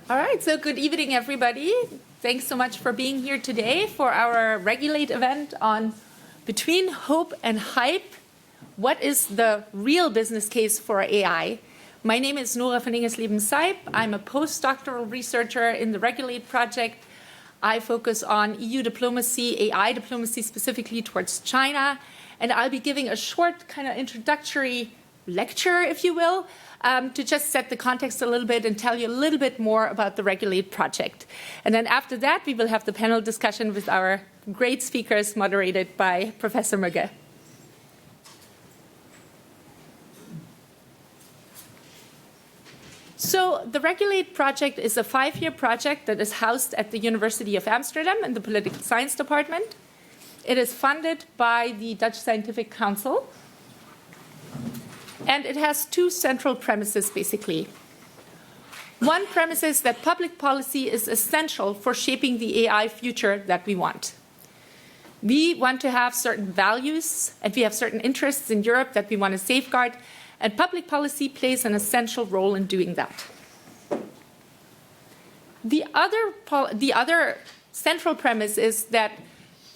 All right, so good evening, everybody. Thanks so much for being here today for our Regulate event on Between Hope and Hype. What is the real business case for AI? My name is Nora van Ingesleben-Sijp. I'm a postdoctoral researcher in the Regulate project. I focus on EU diplomacy, AI diplomacy specifically towards China. And I'll be giving a short kind of introductory lecture, if you will, to just set the context a little bit and tell you a little bit more about the Regulate project. And then after that, we will have the panel discussion with our great speakers moderated by Professor Mügge. So the Regulate project is a 5-year project that is housed at the University of Amsterdam in the Political Science Department. It is funded by the Dutch Scientific Council. And it has 2 central premises, basically. One premise is that public policy is essential for shaping the AI future that we want. We want to have certain values, and we have certain interests in Europe that we want to safeguard, and public policy plays an essential role in doing that. The other central premise is that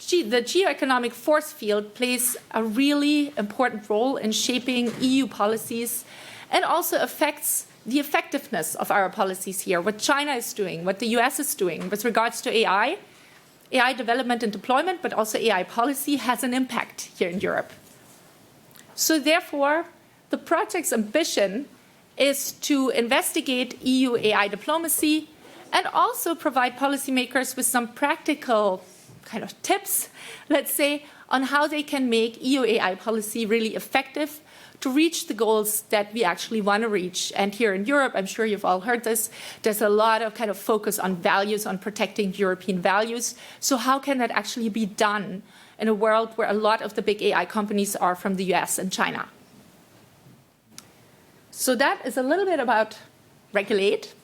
the geoeconomic force field plays a really important role in shaping EU policies and also affects the effectiveness of our policies here, what China is doing, what the US is doing with regards to AI. AI development and deployment, but also AI policy has an impact here in Europe. So therefore, the project's ambition is to investigate EU AI diplomacy and also provide policymakers with some practical kind of tips, let's say, on how they can make EU AI policy really effective to reach the goals that we actually want to reach. And here in Europe, I'm sure you've all heard this, there's a lot of kind of focus on values, on protecting European values. So how can that actually be done in a world where a lot of the big AI companies are from the US and China? So that is a little bit about Regulate.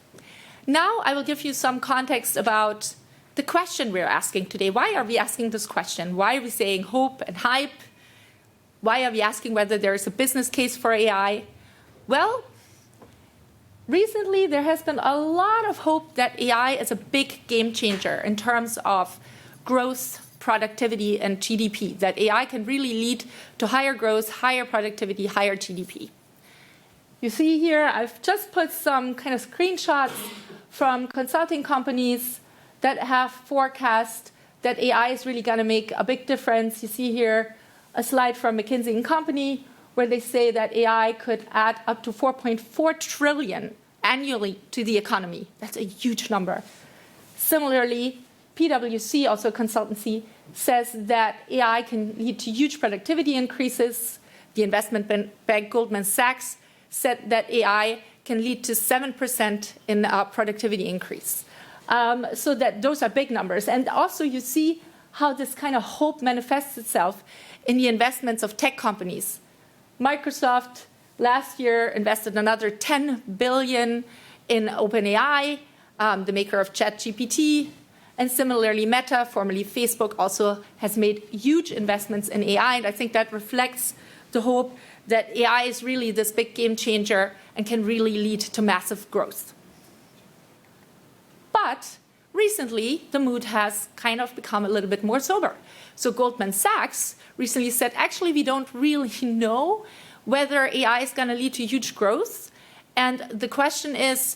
Now I will give you some context about the question we're asking today. Why are we asking this question? Why are we saying hope and hype? Why are we asking whether there is a business case for AI? Well, recently there has been a lot of hope that AI is a big game changer in terms of growth, productivity, and GDP, that AI can really lead to higher growth, higher productivity, higher GDP. You see here, I've just put some kind of screenshots from consulting companies that have forecast that AI is really going to make a big difference. You see here a slide from McKinsey & Company where they say that AI could add up to 4.4 trillion annually to the economy. That's a huge number. Similarly, PwC, also a consultancy, says that AI can lead to huge productivity increases. The investment bank Goldman Sachs said that AI can lead to 7% in productivity increase. So that those are big numbers. And also you see how this kind of hope manifests itself in the investments of tech companies. Microsoft last year invested another 10 billion in OpenAI, the maker of ChatGPT. And similarly, Meta, formerly Facebook, also has made huge investments in AI. And I think that reflects the hope that AI is really this big game changer and can really lead to massive growth. But recently, the mood has kind of become a little bit more sober. So Goldman Sachs recently said, actually, we don't really know whether AI is going to lead to huge growth. And the question is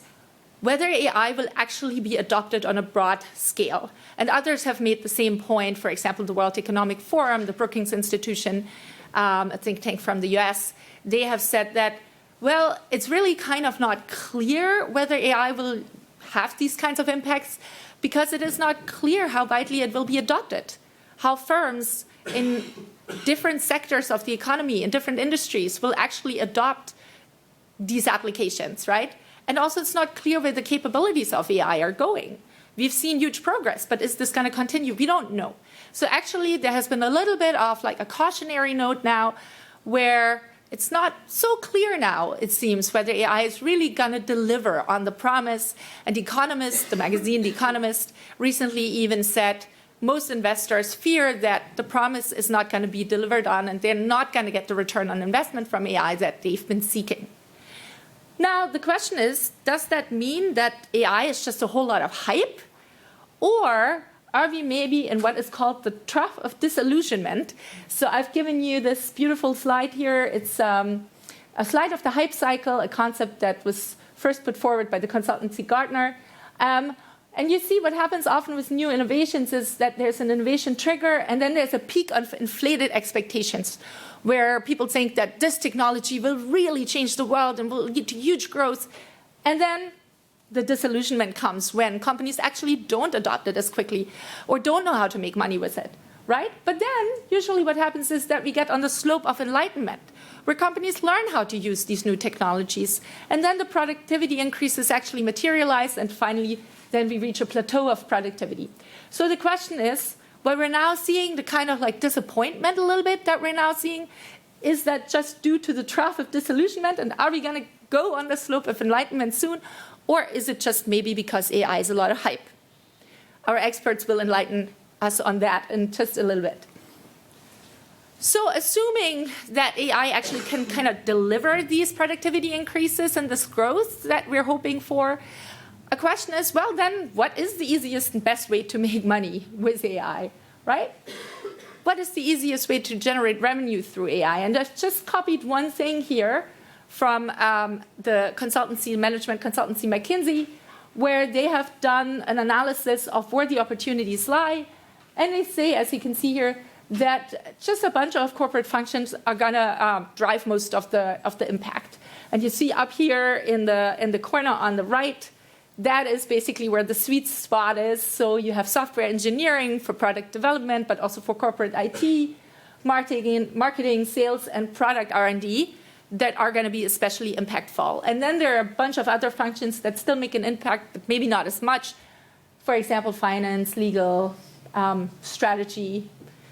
whether AI will actually be adopted on a broad scale. And others have made the same point. For example, the World Economic Forum, the Brookings Institution, a think tank from the US, they have said that, well, it's really kind of not clear whether AI will have these kinds of impacts because it is not clear how widely it will be adopted, how firms in different sectors of the economy, in different industries, will actually adopt these applications, right? And also it's not clear where the capabilities of AI are going. We've seen huge progress, but is this going to continue? We don't know. So actually there has been a little bit of like a cautionary note now where it's not so clear now, it seems, whether AI is really going to deliver on the promise. And The Economist, the magazine The Economist, recently even said most investors fear that the promise is not going to be delivered on and they're not going to get the return on investment from AI that they've been seeking. Now, the question is, does that mean that AI is just a whole lot of hype? Or are we maybe in what is called the trough of disillusionment? So I've given you this beautiful slide here. It's a slide of the hype cycle, a concept that was first put forward by the consultancy Gartner. And you see what happens often with new innovations is that there's an innovation trigger, and then there's a peak of inflated expectations, where people think that this technology will really change the world and will lead to huge growth. And then the disillusionment comes when companies actually don't adopt it as quickly or don't know how to make money with it, right? But then usually what happens is that we get on the slope of enlightenment, where companies learn how to use these new technologies. And then the productivity increases actually materialize, and finally then we reach a plateau of productivity. So the question is, what we're now seeing, the kind of like disappointment a little bit that we're now seeing, is that just due to the trough of disillusionment, and are we going to go on the slope of enlightenment soon? Or is it just maybe because AI is a lot of hype? Our experts will enlighten us on that in just a little bit. So assuming that AI actually can kind of deliver these productivity increases and this growth that we're hoping for, a question is, well, then what is the easiest and best way to make money with AI, right? What is the easiest way to generate revenue through AI? And I've just copied one thing here from the management consultancy McKinsey, where they have done an analysis of where the opportunities lie. And they say, as you can see here, that just a bunch of corporate functions are going to drive most of the impact. And you see up here in the corner on the right, that is basically where the sweet spot is. So you have software engineering for product development, but also for corporate IT, marketing, sales, and product R&D that are going to be especially impactful. And then there are a bunch of other functions that still make an impact, but maybe not as much. For example, finance, legal, strategy,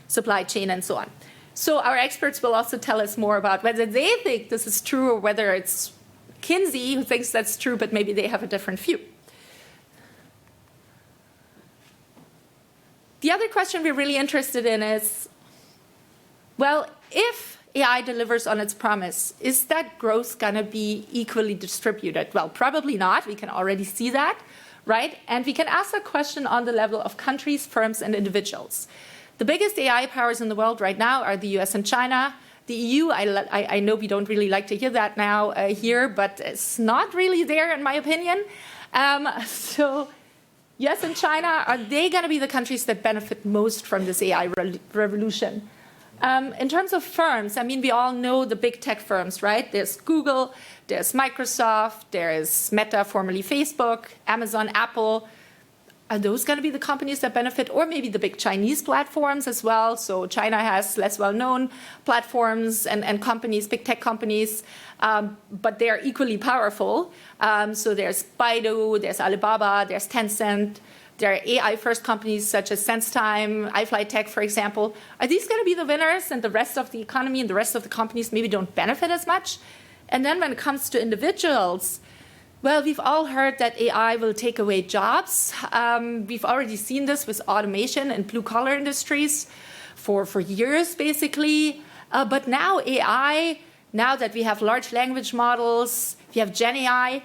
supply chain, and so on. So our experts will also tell us more about whether they think this is true or whether it's Kinsey who thinks that's true, but maybe they have a different view. The other question we're really interested in is, well, if AI delivers on its promise, is that growth going to be equally distributed? Well, probably not. We can already see that, right? And we can ask that question on the level of countries, firms, and individuals. The biggest AI powers in the world right now are the US and China. The EU, I know we don't really like to hear that now here, but it's not really there in my opinion. So US and China, are they going to be the countries that benefit most from this AI revolution? In terms of firms, I mean, we all know the big tech firms, right? There's Google, there's Microsoft, there's Meta, formerly Facebook, Amazon, Apple. Are those going to be the companies that benefit? Or maybe the big Chinese platforms as well. So China has less well-known platforms and companies, big tech companies, but they're equally powerful. So there's Baidu, there's Alibaba, there's Tencent. There are AI-first companies such as SenseTime, iFlyTech, for example. Are these going to be the winners, and the rest of the economy and the rest of the companies maybe don't benefit as much? And then when it comes to individuals, well, we've all heard that AI will take away jobs. We've already seen this with automation in blue-collar industries for years, basically. But now AI, now that we have large language models, we have Gen AI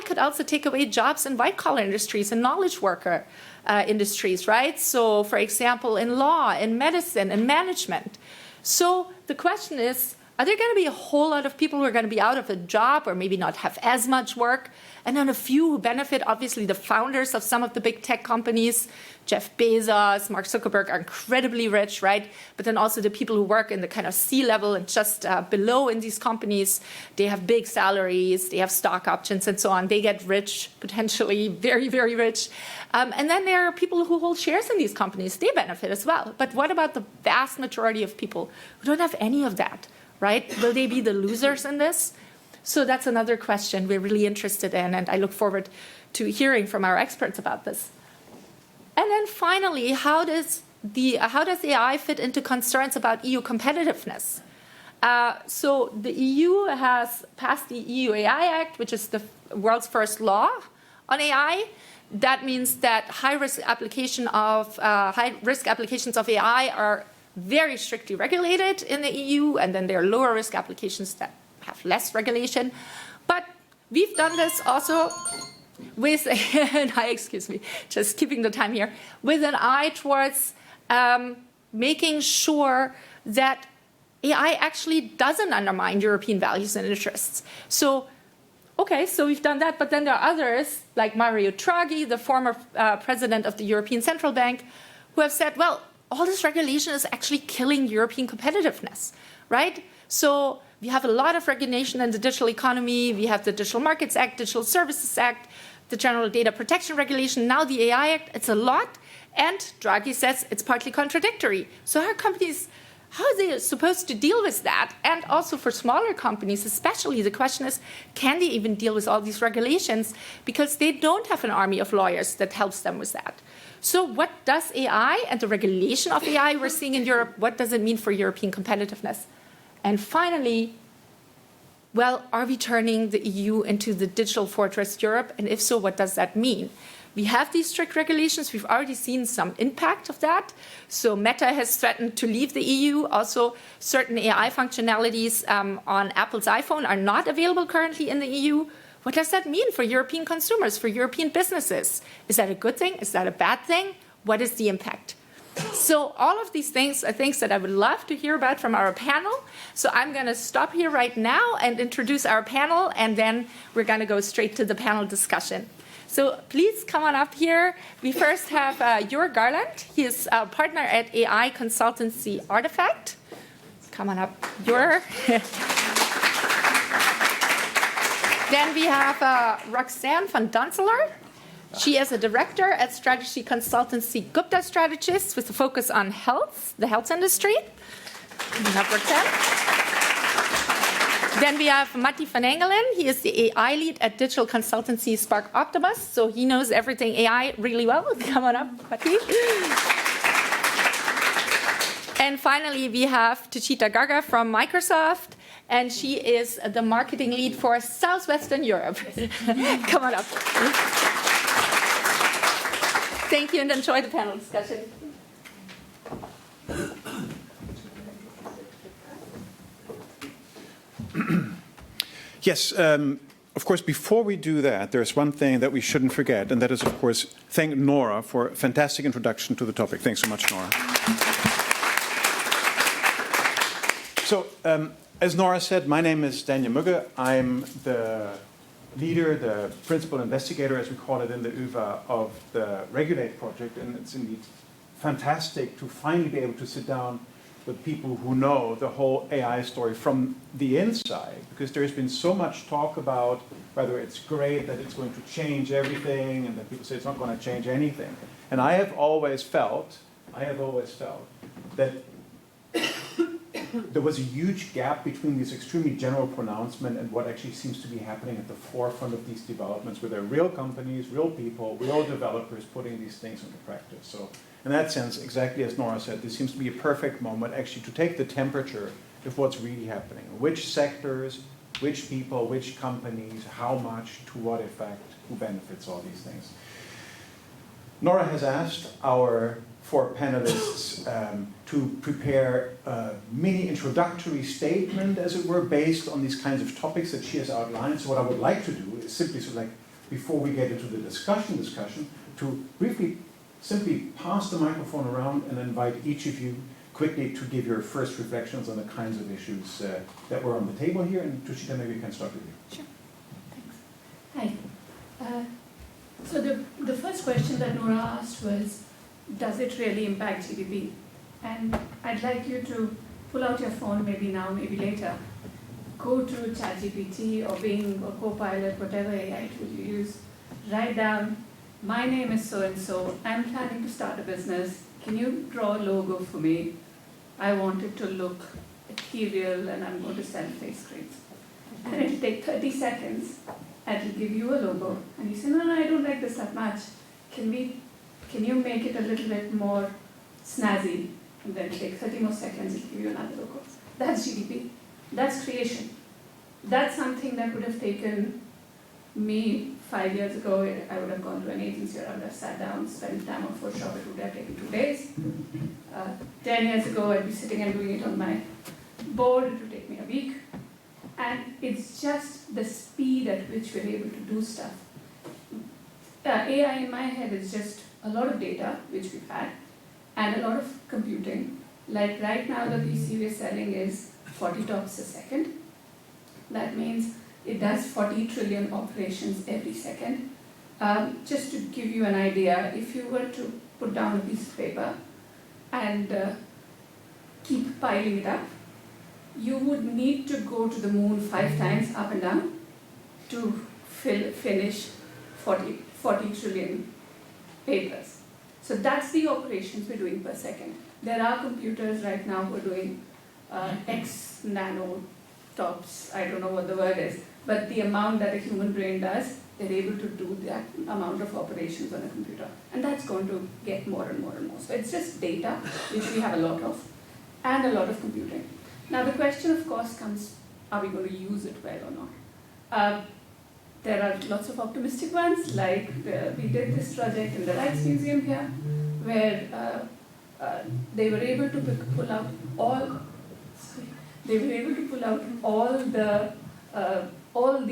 could also take away jobs in white-collar industries and knowledge worker industries, right? So, for example, in law, in medicine, in management. So the question is, are there going to be a whole lot of people who are going to be out of a job or maybe not have as much work? And then a few who benefit, obviously the founders of some of the big tech companies, Jeff Bezos, Mark Zuckerberg, are incredibly rich, right? But then also the people who work in the kind of C-level and just below in these companies, they have big salaries, they have stock options and so on. They get rich, potentially very, very rich. And then there are people who hold shares in these companies. They benefit as well. But what about the vast majority of people who don't have any of that? Right? Will they be the losers in this? So that's another question we're really interested in, and I look forward to hearing from our experts about this. And then finally, how does AI fit into concerns about EU competitiveness? So the EU has passed the EU AI Act, which is the world's first law on AI. That means that high-risk applications of AI are very strictly regulated in the EU, and then there are lower risk applications that have less regulation. But we've done this also with, excuse me, just keeping the time here, with an eye towards making sure that AI actually doesn't undermine European values and interests. So, okay, so we've done that, but then there are others, like Mario Draghi, the former president of the European Central Bank, who have said, well, all this regulation is actually killing European competitiveness, right? So we have a lot of regulation in the digital economy. We have the Digital Markets Act, Digital Services Act, the General Data Protection Regulation, now the AI Act. It's a lot. And Draghi says it's partly contradictory. So how are they supposed to deal with that? And also for smaller companies especially, the question is, can they even deal with all these regulations? Because they don't have an army of lawyers that helps them with that. So what does AI and the regulation of AI we're seeing in Europe, what does it mean for European competitiveness? And finally, well, are we turning the EU into the digital fortress Europe? And if so, what does that mean? We have these strict regulations. We've already seen some impact of that. So Meta has threatened to leave the EU. Also, certain AI functionalities on Apple's iPhone are not available currently in the EU. What does that mean for European consumers, for European businesses? Is that a good thing? Is that a bad thing? What is the impact? So all of these things are things that I would love to hear about from our panel. So I'm going to stop here right now and introduce our panel, and then we're going to go straight to the panel discussion. So please come on up here. We first have Jörg Garland. He is a partner at AI consultancy Artifact. Come on up, Jörg. Then we have Roxanne van Donseler. She is a director at strategy consultancy Gupta Strategists with a focus on health, the health industry. Then we have Matti van Engelen. He is the AI lead at digital consultancy Spark Optimus. So he knows everything AI really well. Come on up, Matti. And finally, we have Tuchita Garga from Microsoft. And she is the marketing lead for Southwestern Europe. Come on up. Thank you and enjoy the panel discussion. Yes, of course, before we do that, there's one thing that we shouldn't forget, and that is, of course, thank Nora for a fantastic introduction to the topic. Thanks so much, Nora. So, as Nora said, my name is Daniel Mugge. I'm the leader, the principal investigator, as we call it in the UvA, of the Regulate project, and it's indeed fantastic to finally be able to sit down with people who know the whole AI story from the inside, because there's been so much talk about whether it's great, that it's going to change everything, and then people say it's not going to change anything. And I have always felt that there was a huge gap between this extremely general pronouncement and what actually seems to be happening at the forefront of these developments, where there are real companies, real people, real developers putting these things into practice. So in that sense, exactly as Nora said, this seems to be a perfect moment actually to take the temperature of what's really happening. Which sectors, which people, which companies, how much, to what effect, who benefits, all these things. Nora has asked our four panelists to prepare a mini introductory statement, as it were, based on these kinds of topics that she has outlined. So what I would like to do is simply, before we get into the discussion, to briefly simply pass the microphone around and invite each of you quickly to give your first reflections on the kinds of issues that were on the table here. And Tuchita, maybe we can start with you. Sure. Thanks. Hi. So the first question that Nora asked was, does it really impact GDP? And I'd like you to pull out your phone, maybe now, maybe later. Go to ChatGPT or Bing or Copilot, whatever AI tool you use. Write down, my name is so-and-so. I'm planning to start a business. Can you draw a logo for me? I want it to look ethereal and I'm going to sell face screens. And it'll take 30 seconds and it'll give you a logo. And you say, no, I don't like this that much. Can you make it a little bit more snazzy? And then take 30 more seconds, it'll give you another logo. That's GDP. That's creation. That's something that would have taken me 5 years ago. I would have gone to an agency or I would have sat down, spent time on Photoshop. It would have taken 2 days. 10 years ago, I'd be sitting and doing it on my board. It would take me a week. And it's just the speed at which we're able to do stuff. AI in my head is just a lot of data, which we've had, and a lot of computing. Like right now, the PC we're selling is 40 TOPS a second. That means it does 40 trillion operations every second. Just to give you an idea, if you were to put down a piece of paper and keep piling it up, you would need to go to the moon 5 times up and down to finish 40 trillion papers. So that's the operations we're doing per second. There are computers right now who are doing X nano TOPS, I don't know what the word is, but the amount that a human brain does, they're able to do that amount of operations on a computer. And that's going to get more and more and more. So it's just data, which we have a lot of, and a lot of computing. Now the question, of course, comes, are we going to use it well or not? There are lots of optimistic ones, like we did this project in the Rights Museum here, where they were able to pull out all the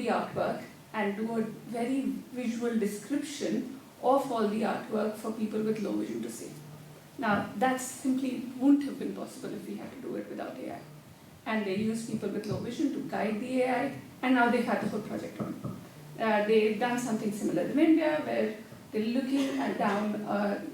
artwork and do a very visual description of all the artwork for people with low vision to see. Now, that simply wouldn't have been possible if we had to do it without AI. And they used people with low vision to guide the AI, and now they've had the whole project on. They've done something similar in India, where they're looking down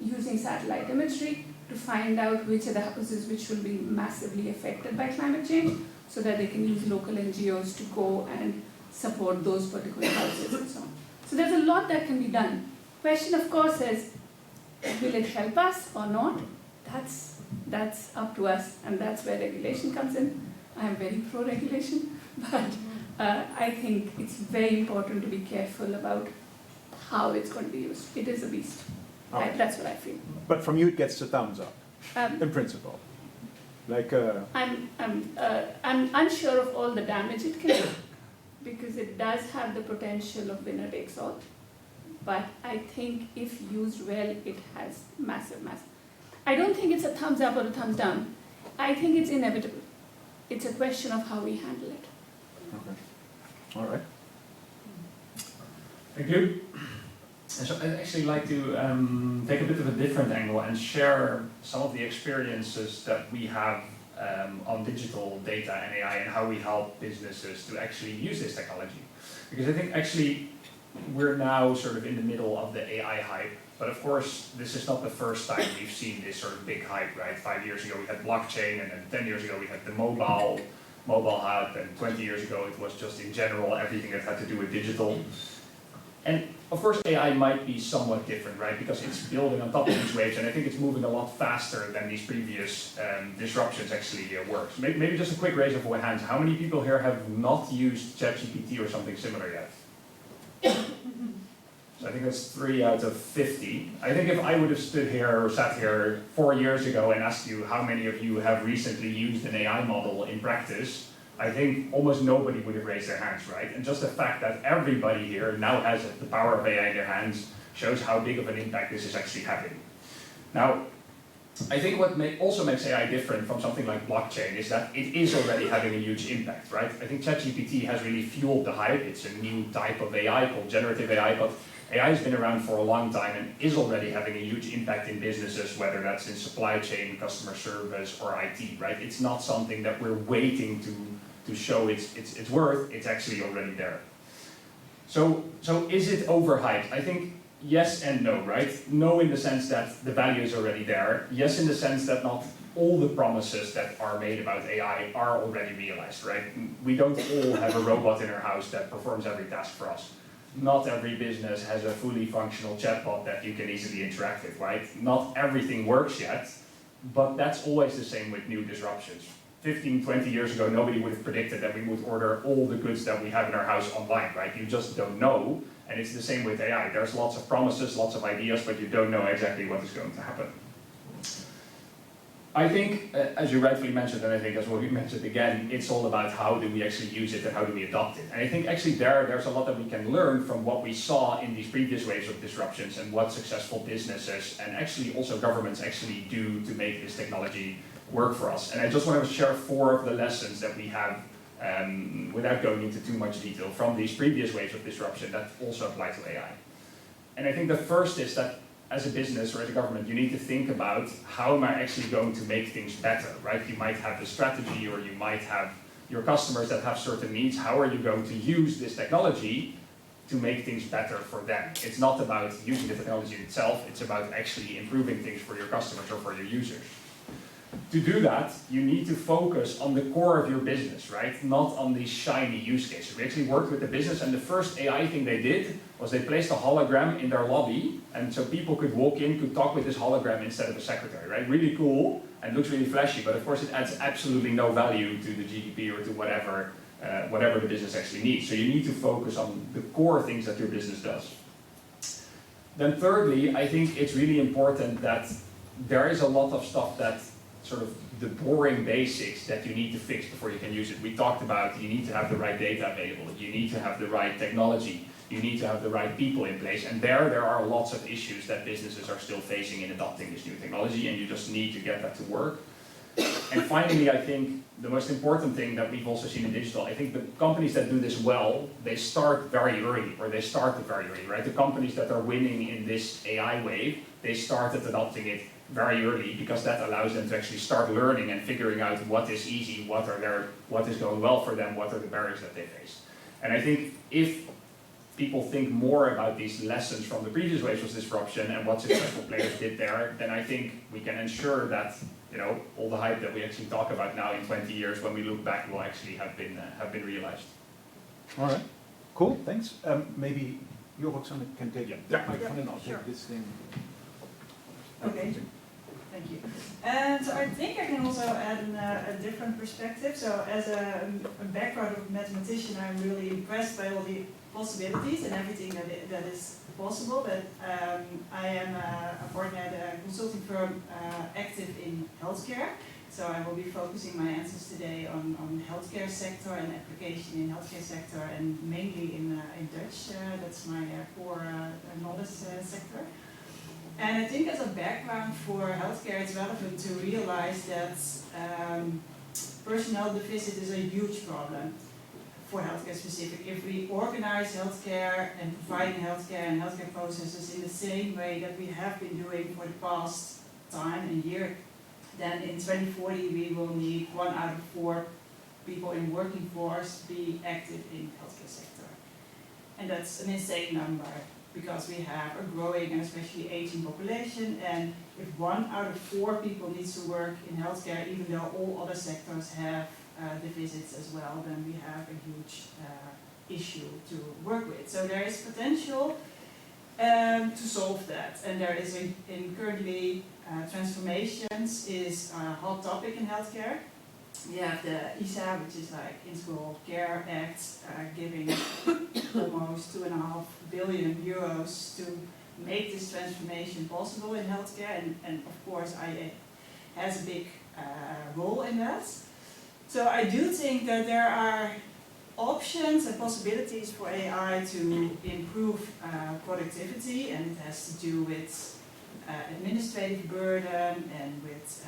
using satellite imagery to find out which are the houses which will be massively affected by climate change, so that they can use local NGOs to go and support those particular houses and so on. So there's a lot that can be done. Question, of course, is, will it help us or not? That's up to us, and that's where regulation comes in. I am very pro-regulation, but I think it's very important to be careful about how it's going to be used. It is a beast. That's what I feel. But from you, it gets the thumbs up, in principle. Like I'm unsure of all the damage it can do, because it does have the potential of winner takes all. But I think if used well, it has massive. I don't think it's a thumbs up or a thumbs down. I think it's inevitable. It's a question of how we handle it. Okay. All right. Thank you. And so I'd actually like to take a bit of a different angle and share some of the experiences that we have on digital data and AI, and how we help businesses to actually use this technology. Because I think actually we're now sort of in the middle of the AI hype, but of course this is not the first time we've seen this sort of big hype, right? 5 years ago we had blockchain, and then 10 years ago we had the mobile hype, and 20 years ago it was just in general everything that had to do with digital. And of course AI might be somewhat different, right? Because it's building on top of these waves, and I think it's moving a lot faster than these previous disruptions actually work. So maybe just a quick raise of hands. How many people here have not used ChatGPT or something similar yet? So I think that's 3 out of 50. I think if I would have stood here or sat here 4 years ago and asked you how many of you have recently used an AI model in practice, I think almost nobody would have raised their hands, right? And just the fact that everybody here now has the power of AI in their hands shows how big of an impact this is actually having. Now, I think what also makes AI different from something like blockchain is that it is already having a huge impact, right? I think ChatGPT has really fueled the hype. It's a new type of AI called generative AI, but AI has been around for a long time and is already having a huge impact in businesses, whether that's in supply chain, customer service, or IT, right? It's not something that we're waiting to show its worth. It's actually already there. So is it overhyped? I think yes and no, right? No in the sense that the value is already there. Yes in the sense that not all the promises that are made about AI are already realized, right? We don't all have a robot in our house that performs every task for us. Not every business has a fully functional chatbot that you can easily interact with, right? Not everything works yet, but that's always the same with new disruptions. 15, 20 years ago, nobody would have predicted that we would order all the goods that we have in our house online, right? You just don't know, and it's the same with AI. There's lots of promises, lots of ideas, but you don't know exactly what is going to happen. I think, as you rightfully mentioned, and I think as well you mentioned again, it's all about how do we actually use it and how do we adopt it. And I think actually there's a lot that we can learn from what we saw in these previous waves of disruptions and what successful businesses and actually also governments actually do to make this technology work for us. And I just want to share 4 of the lessons that we have without going into too much detail, from these previous waves of disruption that also apply to AI. And I think the first is that as a business or as a government, you need to think about how am I actually going to make things better, right? You might have the strategy, or you might have your customers that have certain needs. How are you going to use this technology to make things better for them? It's not about using the technology itself, it's about actually improving things for your customers or for your users. To do that, you need to focus on the core of your business, right? Not on these shiny use cases. We actually worked with the business, and the first AI thing they did was they placed a hologram in their lobby, and so people could walk in, could talk with this hologram instead of a secretary, right? Really cool, and looks really flashy, but of course it adds absolutely no value to the GDP or to whatever the business actually needs. So you need to focus on the core things that your business does. Then thirdly, I think it's really important that there is a lot of stuff that sort of the boring basics that you need to fix before you can use it. We talked about you need to have the right data available, you need to have the right technology, you need to have the right people in place, and there are lots of issues that businesses are still facing in adopting this new technology, and you just need to get that to work. And finally, I think the most important thing that we've also seen in digital, I think the companies that do this well, they start very early, or they started very early, right? The companies that are winning in this AI wave, they started adopting it very early, because that allows them to actually start learning and figuring out what is easy, what is going well for them, what are the barriers that they face. And I think if people think more about these lessons from the previous waves of disruption and what successful players did there, then I think we can ensure that, you know, all the hype that we actually talk about now in 20 years, when we look back, will actually have been realized. All right, cool, thanks. Maybe you, Roxanne, can take Yeah. the microphone, and I'll Sure. take this thing. Okay, thank you. And so I think I can also add a different perspective. So as a background of a mathematician, I'm really impressed by all the possibilities and everything that is possible. But I am a partner at a consulting firm active in healthcare. So I will be focusing my answers today on healthcare sector and application in healthcare sector, and mainly in Dutch. That's my core knowledge sector. And I think as a background for healthcare, it's relevant to realize that personnel deficit is a huge problem for healthcare specific. If we organize healthcare and providing healthcare and healthcare processes in the same way that we have been doing for the past time and year, then in 2040 we will need 1 out of 4 people in working force be active in healthcare sector. And that's an insane number, because we have a growing and especially aging population, and if 1 out of 4 people needs to work in healthcare, even though all other sectors have deficits as well, then we have a huge issue to work with. So there is potential to solve that, and there is currently transformations is a hot topic in healthcare. We have the ISA, which is like Integral Care Act, giving almost 2.5 billion euros to make this transformation possible in healthcare, and of course IA has a big role in that. So I do think that there are options and possibilities for AI to improve productivity, and it has to do with administrative burden and with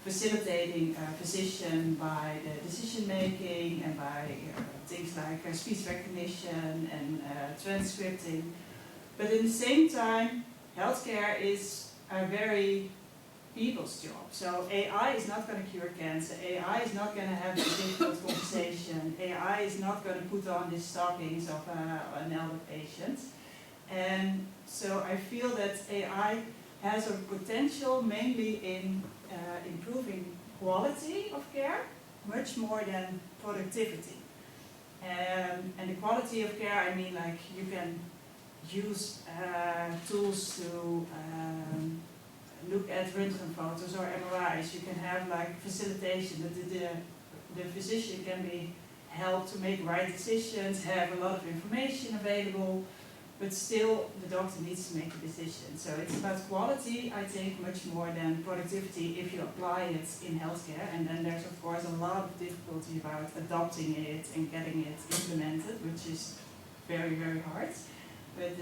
facilitating physician by the decision making and by things like speech recognition and transcripting. But at the same time, healthcare is a very people's job. So AI is not going to cure cancer. AI is not going to have a difficult conversation. AI is not going to put on the stockings of an elder patient. And so I feel that AI has a potential mainly in improving quality of care, much more than productivity. And the quality of care, I mean, like you can use tools to look at Röntgen photos or MRIs. You can have like facilitation that the physician can be helped to make right decisions, have a lot of information available, but still the doctor needs to make a decision. So it's about quality, I think, much more than productivity if you apply it in healthcare. And then there's of course a lot of difficulty about adopting it and getting it implemented, which is very, very hard. But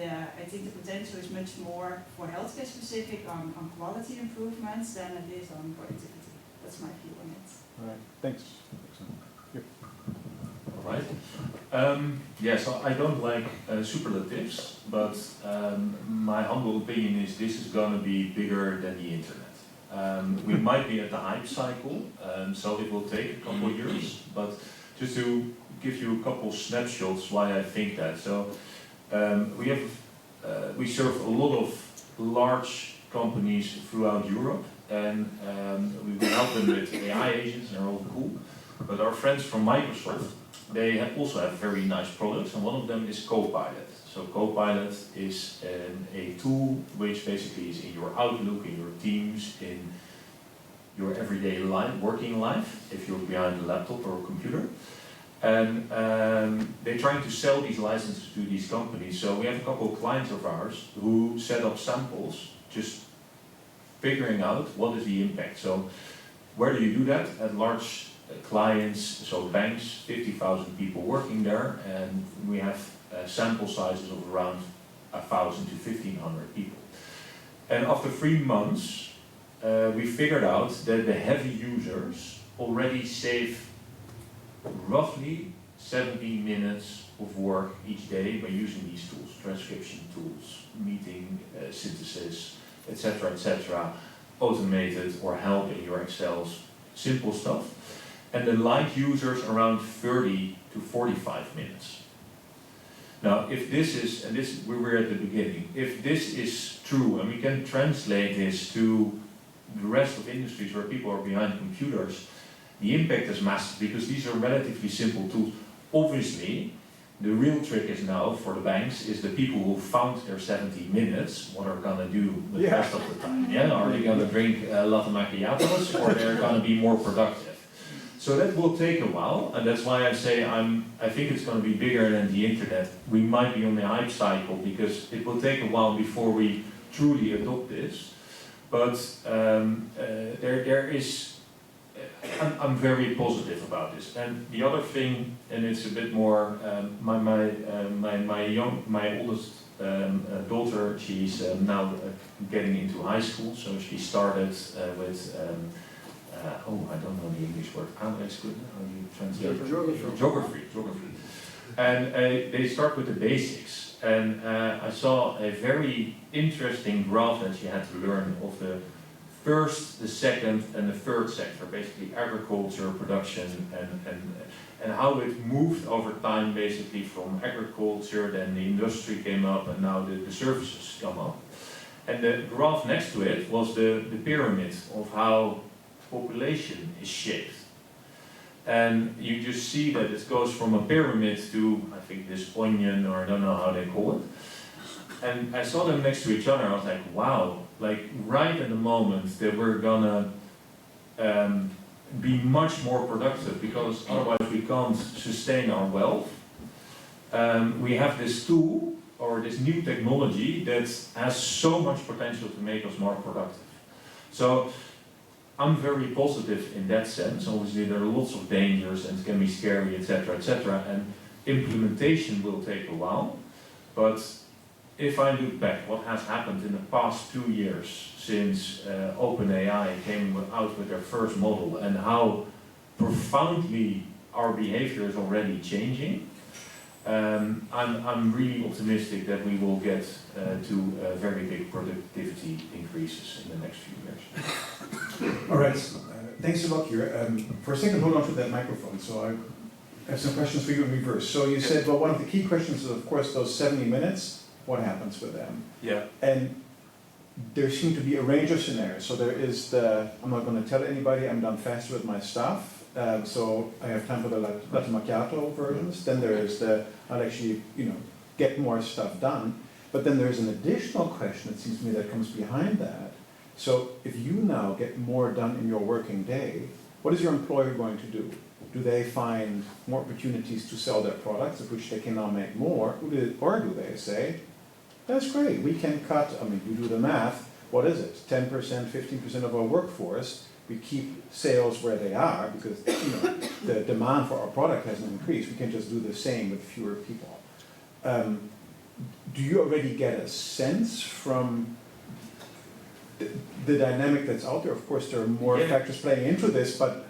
I think the potential is much more for healthcare specific on quality improvements than it is on productivity. That's my view on it. All right, thanks. Excellent. Yep. All right. Yeah, so I don't like superlatives, but my humble opinion is this is going to be bigger than the internet. We might be at the hype cycle, so it will take a couple of years, but just to give you a couple snapshots why I think that. So we serve a lot of large companies throughout Europe, and we help them with AI agents, and they're all cool. But our friends from Microsoft, they also have very nice products, and one of them is Copilot. So Copilot is a tool which basically is in your Outlook, in your Teams, in your everyday life, working life, if you're behind a laptop or a computer. And they're trying to sell these licenses to these companies. So we have a couple of clients of ours who set up samples, just figuring out what is the impact. So where do you do that? At large clients, so banks, 50,000 people working there, and we have sample sizes of around 1,000 to 1,500 people. And after 3 months, we figured out that the heavy users already save roughly 17 minutes of work each day by using these tools, transcription tools, meeting synthesis, etc., automated or help in your Excels, simple stuff. And the light users around 30 to 45 minutes. Now, if this is, and this we were at the beginning, if this is true, and we can translate this to the rest of industries where people are behind computers, the impact is massive because these are relatively simple tools. Obviously, the real trick is now for the banks is the people who found their 70 minutes, what are going to do with the rest of the time? Yeah, are they going to drink latte macchiatos or they're going to be more productive? So that will take a while, and that's why I say I think it's going to be bigger than the internet. We might be on the hype cycle because it will take a while before we truly adopt this. But there is, I'm very positive about this. And the other thing, and it's a bit more, my oldest daughter, she's now getting into high school, so she started with. I don't know the English word. How do you translate? Geography. And they start with the basics. And I saw a very interesting graph that she had to learn of the first, the second, and the third sector, basically agriculture, production, and how it moved over time, basically from agriculture, then the industry came up, and now the services come up. And the graph next to it was the pyramid of how population is shaped. And you just see that it goes from a pyramid to, I think, this onion, or I don't know how they call it. And I saw them next to each other, I was like, wow, like right at the moment that we're gonna be much more productive, because otherwise we can't sustain our wealth. We have this tool, or this new technology, that has so much potential to make us more productive. So I'm very positive in that sense. Obviously there are lots of dangers and it can be scary, etc., and implementation will take a while. But if I look back, what has happened in the past 2 years since OpenAI came out with their first model, and how profoundly our behavior is already changing, I'm really optimistic that we will get to very big productivity increases in the next few years. All right, thanks a lot, Kira. For a second, hold on to that microphone. So I have some questions for you in reverse. So you said, well, one of the key questions is, of course, those 70 minutes, what happens with them? Yeah. And there seem to be a range of scenarios. So there is the, I'm not going to tell anybody, I'm done faster with my stuff. So I have time for the latte macchiato versions. Then there is the, I'll actually, get more stuff done. But then there's an additional question, it seems to me, that comes behind that. So if you now get more done in your working day, what is your employer going to do? Do they find more opportunities to sell their products, of which they can now make more? Or do they say, that's great, we can cut, you do the math, what is it, 10%, 15% of our workforce, we keep sales where they are because the demand for our product hasn't increased, we can just do the same with fewer people. Do you already get a sense from the dynamic that's out there, of course, there are more factors playing into this, but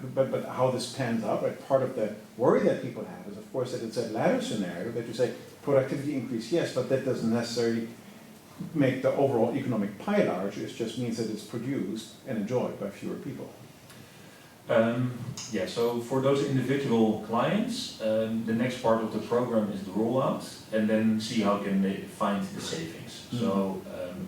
how this pans out, right? Part of the worry that people have is, of course, that it's a ladder scenario that you say productivity increase, yes, but that doesn't necessarily make the overall economic pie larger. It just means that it's produced and enjoyed by fewer people. Yeah, so for those individual clients, the next part of the program is the rollout, and then see how can they find the savings. So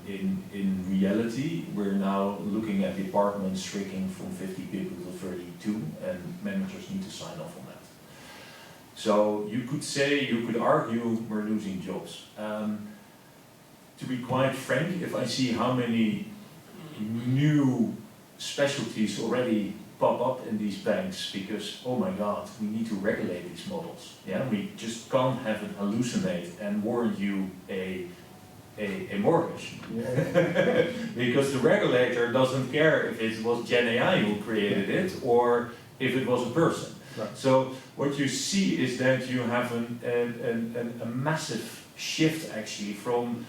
in reality, we're now looking at departments shrinking from 50 people to 32, and managers need to sign off on that. So you could argue we're losing jobs. To be quite frank, if I see how many new specialties already pop up in these banks, because oh my god, we need to regulate these models. Yeah, we just can't have it hallucinate and warrant you a mortgage. Because the regulator doesn't care if it was Gen AI who created it or if it was a person. Right. So what you see is that you have a massive shift actually from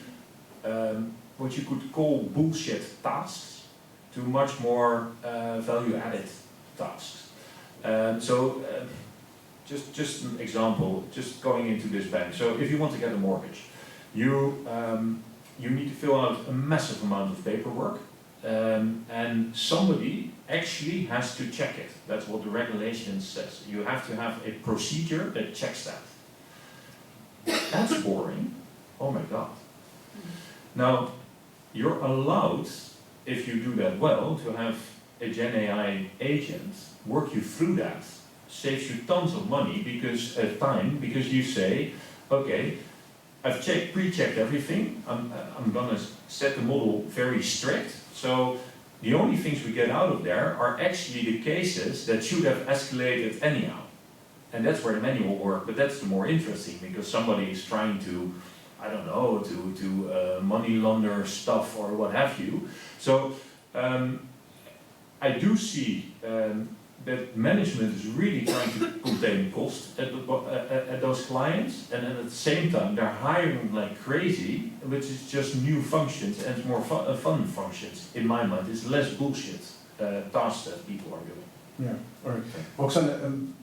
what you could call bullshit tasks to much more value-added tasks. Just an example, just going into this bank. So if you want to get a mortgage, you need to fill out a massive amount of paperwork, and somebody actually has to check it. That's what the regulation says. You have to have a procedure that checks that. That's boring. Oh my god. Now, you're allowed, if you do that well, to have a Gen AI agent work you through that. Saves you tons of money because you say, okay, I've pre-checked everything. I'm gonna set the model very strict. So the only things we get out of there are actually the cases that should have escalated anyhow. And that's where the manual work, but that's the more interesting because somebody is trying to, I don't know, to money launder stuff or what have you. So I do see that management is really trying to contain cost at those clients, and at the same time they're hiring like crazy, which is just new functions and more fun functions. In my mind, it's less bullshit tasks that people are doing. Yeah, all right. Roxanne,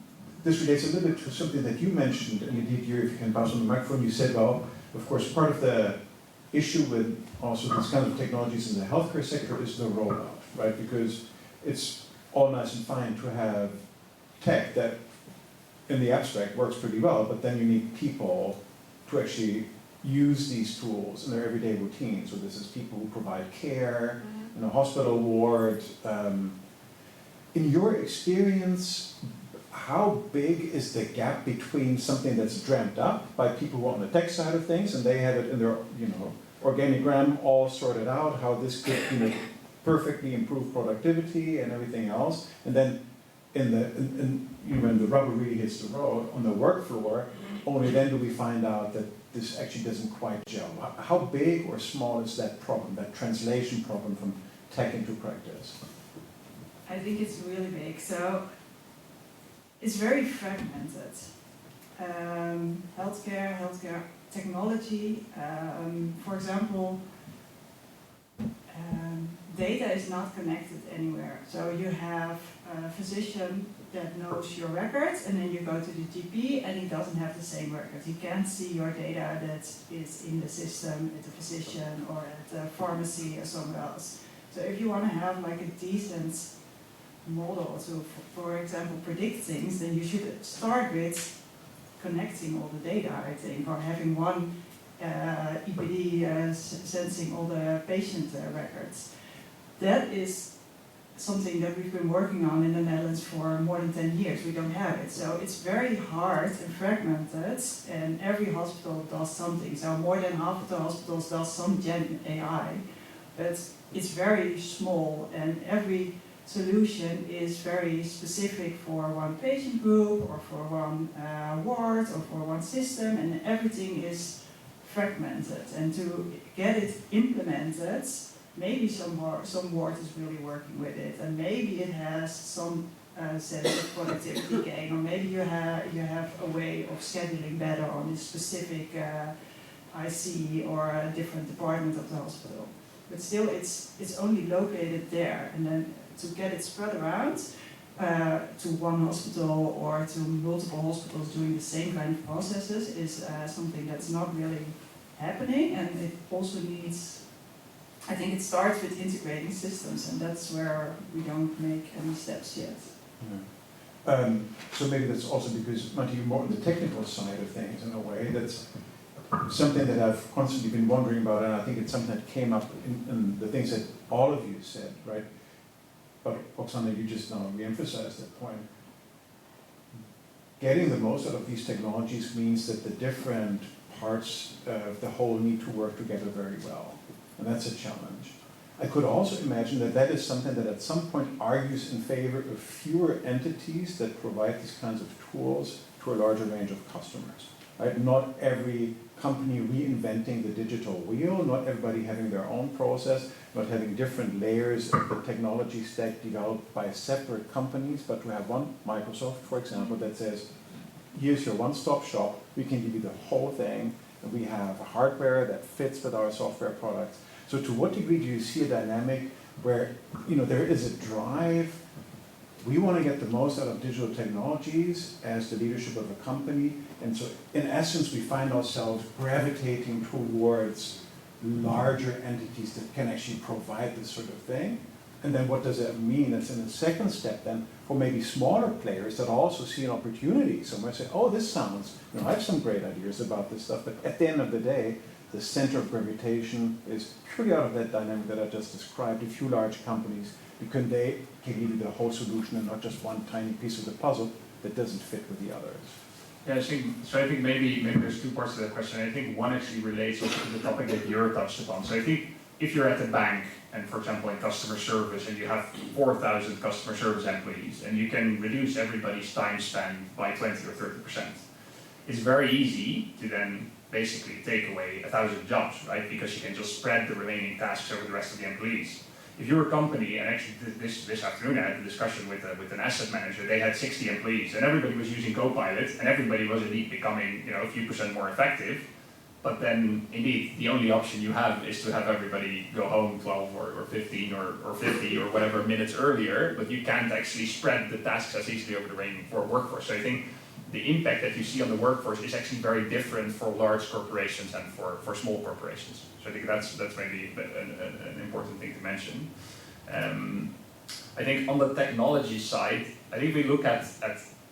this relates a little bit to something that you mentioned, and indeed here, if you can pass on the microphone, you said, well, of course, part of the issue with also these kinds of technologies in the healthcare sector is the rollout, right? Because it's all nice and fine to have tech that, in the abstract, works pretty well, but then you need people to actually use these tools in their everyday routine. So this is people who provide care in a hospital ward. In your experience, how big is the gap between something that's dreamt up by people who are on the tech side of things, and they have it in their, organigram all sorted out, how this could, perfectly improve productivity and everything else, and then when the rubber really hits the road on the work floor, only then do we find out that this actually doesn't quite gel. How big or small is that problem, that translation problem from tech into practice? I think it's really big. So it's very fragmented. Healthcare technology, for example, data is not connected anywhere. So you have a physician that knows your records, and then you go to the GP and he doesn't have the same records. He can't see your data that is in the system at the physician or at the pharmacy or somewhere else. So if you want to have like a decent model to, for example, predict things, then you should start with connecting all the data, I think, or having one EPD sensing all the patient records. That is something that we've been working on in the Netherlands for more than 10 years. We don't have it. So it's very hard and fragmented, and every hospital does something. So more than half of the hospitals does some Gen AI, but it's very small, and every solution is very specific for one patient group or for one ward or for one system, and everything is fragmented. And to get it implemented, maybe some ward is really working with it, and maybe it has some sense of productivity gain, or maybe you have a way of scheduling better on a specific IC or a different department of the hospital. but still it's only located there, and then to get it spread around to one hospital or to multiple hospitals doing the same kind of processes is something that's not really happening, and it also needs, I think it starts with integrating systems, and that's where we don't make any steps yet. So maybe that's also because, Matti, you're more on the technical side of things in a way. That's something that I've constantly been wondering about, and I think it's something that came up in the things that all of you said, right? But Oksana, you just now re-emphasized that point. Getting the most out of these technologies means that the different parts of the whole need to work together very well, and that's a challenge. I could also imagine that that is something that at some point argues in favor of fewer entities that provide these kinds of tools to a larger range of customers. Right? Not every company reinventing the digital wheel, not everybody having their own process, not having different layers of the technology stack developed by separate companies, but to have one, Microsoft, for example, that says, here's your one-stop shop, we can give you the whole thing, and we have hardware that fits with our software products. So to what degree do you see a dynamic where there is a drive, we want to get the most out of digital technologies as the leadership of a company, and so in essence we find ourselves gravitating towards larger entities that can actually provide this sort of thing? And then what does that mean? That's in the second step then for maybe smaller players that also see an opportunity. So might say, oh, this sounds, I have some great ideas about this stuff, but at the end of the day, the center of gravitation is purely out of that dynamic that I just described. A few large companies, because they can give you the whole solution and not just one tiny piece of the puzzle that doesn't fit with the others. Yeah, I think maybe there's two parts to that question. I think one actually relates also to the topic that you're touched upon. So I think if you're at a bank and, for example, in customer service, and you have 4,000 customer service employees, and you can reduce everybody's time spent by 20 or 30%, it's very easy to then basically take away 1,000 jobs, right? Because you can just spread the remaining tasks over the rest of the employees. If you're a company, and actually this afternoon I had a discussion with an asset manager, they had 60 employees, and everybody was using Copilot, and everybody was indeed becoming a few percent more effective. But then, indeed, the only option you have is to have everybody go home 12 or 15 or 50 or whatever minutes earlier, but you can't actually spread the tasks as easily over the remaining workforce. So I think the impact that you see on the workforce is actually very different for large corporations and for small corporations. So I think that's maybe an important thing to mention. I think on the technology side, I think we look at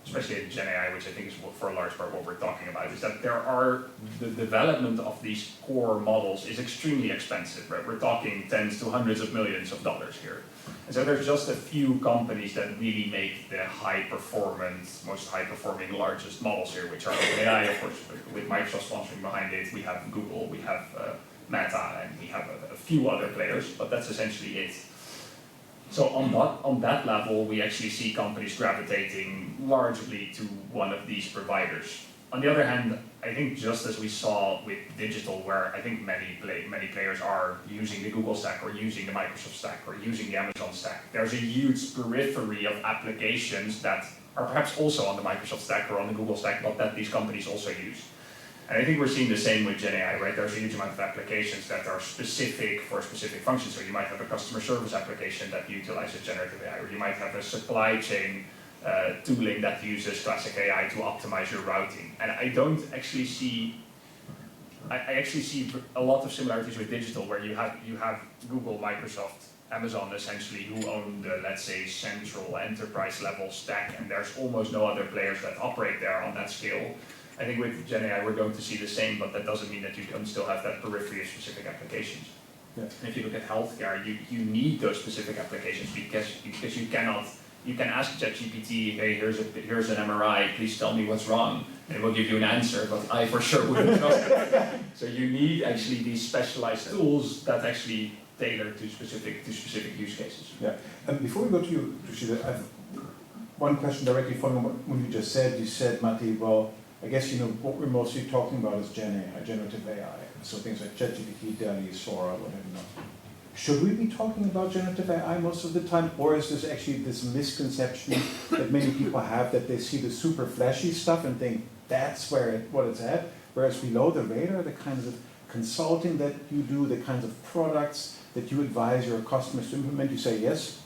especially at Gen AI, which I think is for a large part what we're talking about, is that the development of these core models is extremely expensive, right? We're talking tens to hundreds of millions of dollars here. And so there's just a few companies that really make the high-performance, most high-performing, largest models here, which are OpenAI, of course, with Microsoft sponsoring behind it. We have Google, we have Meta, and we have a few other players, but that's essentially it. So on that level, we actually see companies gravitating largely to one of these providers. On the other hand, I think just as we saw with digital, where I think many players are using the Google stack or using the Microsoft stack or using the Amazon stack, there's a huge periphery of applications that are perhaps also on the Microsoft stack or on the Google stack, but that these companies also use. And I think we're seeing the same with Gen AI, right? There's a huge amount of applications that are specific for specific functions. So you might have a customer service application that utilizes generative AI, or you might have a supply chain tooling that uses classic AI to optimize your routing. And I don't actually see, I actually see a lot of similarities with digital, where you have Google, Microsoft, Amazon essentially, who own the, let's say, central enterprise level stack, and there's almost no other players that operate there on that scale. I think with Gen AI we're going to see the same, but that doesn't mean that you don't still have that periphery of specific applications. Yeah. And if you look at healthcare, you need those specific applications because you can ask ChatGPT, hey, here's an MRI, please tell me what's wrong, and it will give you an answer, but I for sure wouldn't trust it. So you need actually these specialized tools that actually tailor to specific use cases. Yeah, and before we go to you, Rashida, I have one question directly following what you just said. You said, Matti, well, I guess what we're mostly talking about is Gen AI, generative AI. So things like ChatGPT, DALL-E, Sora, whatever. Should we be talking about generative AI most of the time, or is this actually this misconception that many people have that they see the super flashy stuff and think that's what it's at, whereas below the radar, the kinds of consulting that you do, the kinds of products that you advise your customers to implement, you say, yes,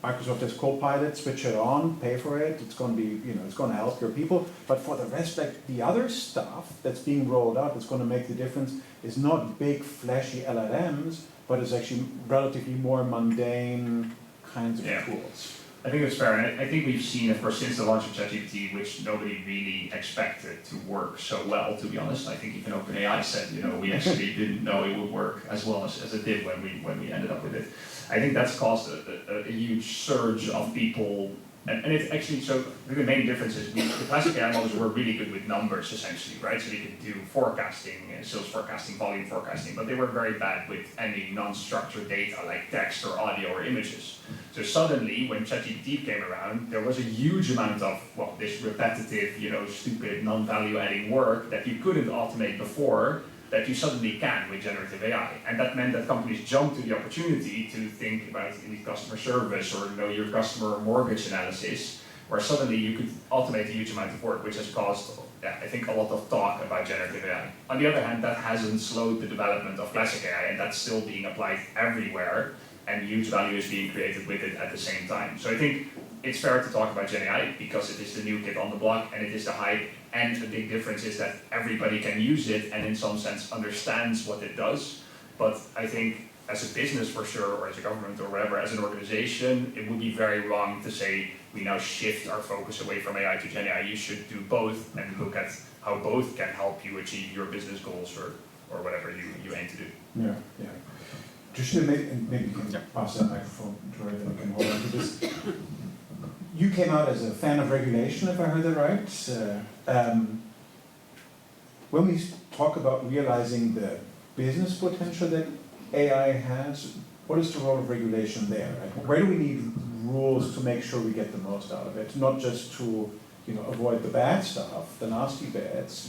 Microsoft has Copilot, switch it on, pay for it, it's going to be, it's going to help your people. But for the rest, like the other stuff that's being rolled out that's going to make the difference is not big, flashy LLMs, but it's actually relatively more mundane kinds of tools. I think it's fair, and I think we've seen, of course, since the launch of ChatGPT, which nobody really expected to work so well, to be honest. I think even OpenAI said, we actually didn't know it would work as well as it did when we ended up with it. I think that's caused a huge surge of people, and it's actually, so I think the main difference is the classic AI models were really good with numbers, essentially, right? So they could do forecasting, sales forecasting, volume forecasting, but they were very bad with any non-structured data like text or audio or images. So suddenly, when ChatGPT came around, there was a huge amount of, this repetitive, stupid, non-value adding work that you couldn't automate before, that you suddenly can with generative AI. And that meant that companies jumped to the opportunity to think about elite customer service or know your customer mortgage analysis, where suddenly you could automate a huge amount of work, which has caused, I think, a lot of talk about generative AI. On the other hand, that hasn't slowed the development of classic AI, and that's still being applied everywhere, and huge value is being created with it at the same time. So I think it's fair to talk about Gen AI because it is the new kid on the block and it is the hype, and the big difference is that everybody can use it and in some sense understands what it does. But I think as a business for sure, or as a government or whatever, as an organization, it would be very wrong to say we now shift our focus away from AI to Gen AI. You should do both and look at how both can help you achieve your business goals or whatever you aim to do. Yeah, yeah. Just maybe you can pass that microphone to her, then we can hold on to this. You came out as a fan of regulation, if I heard that right. When we talk about realizing the business potential that AI has, what is the role of regulation there? Right? Where do we need rules to make sure we get the most out of it? Not just to avoid the bad stuff, the nasty bits,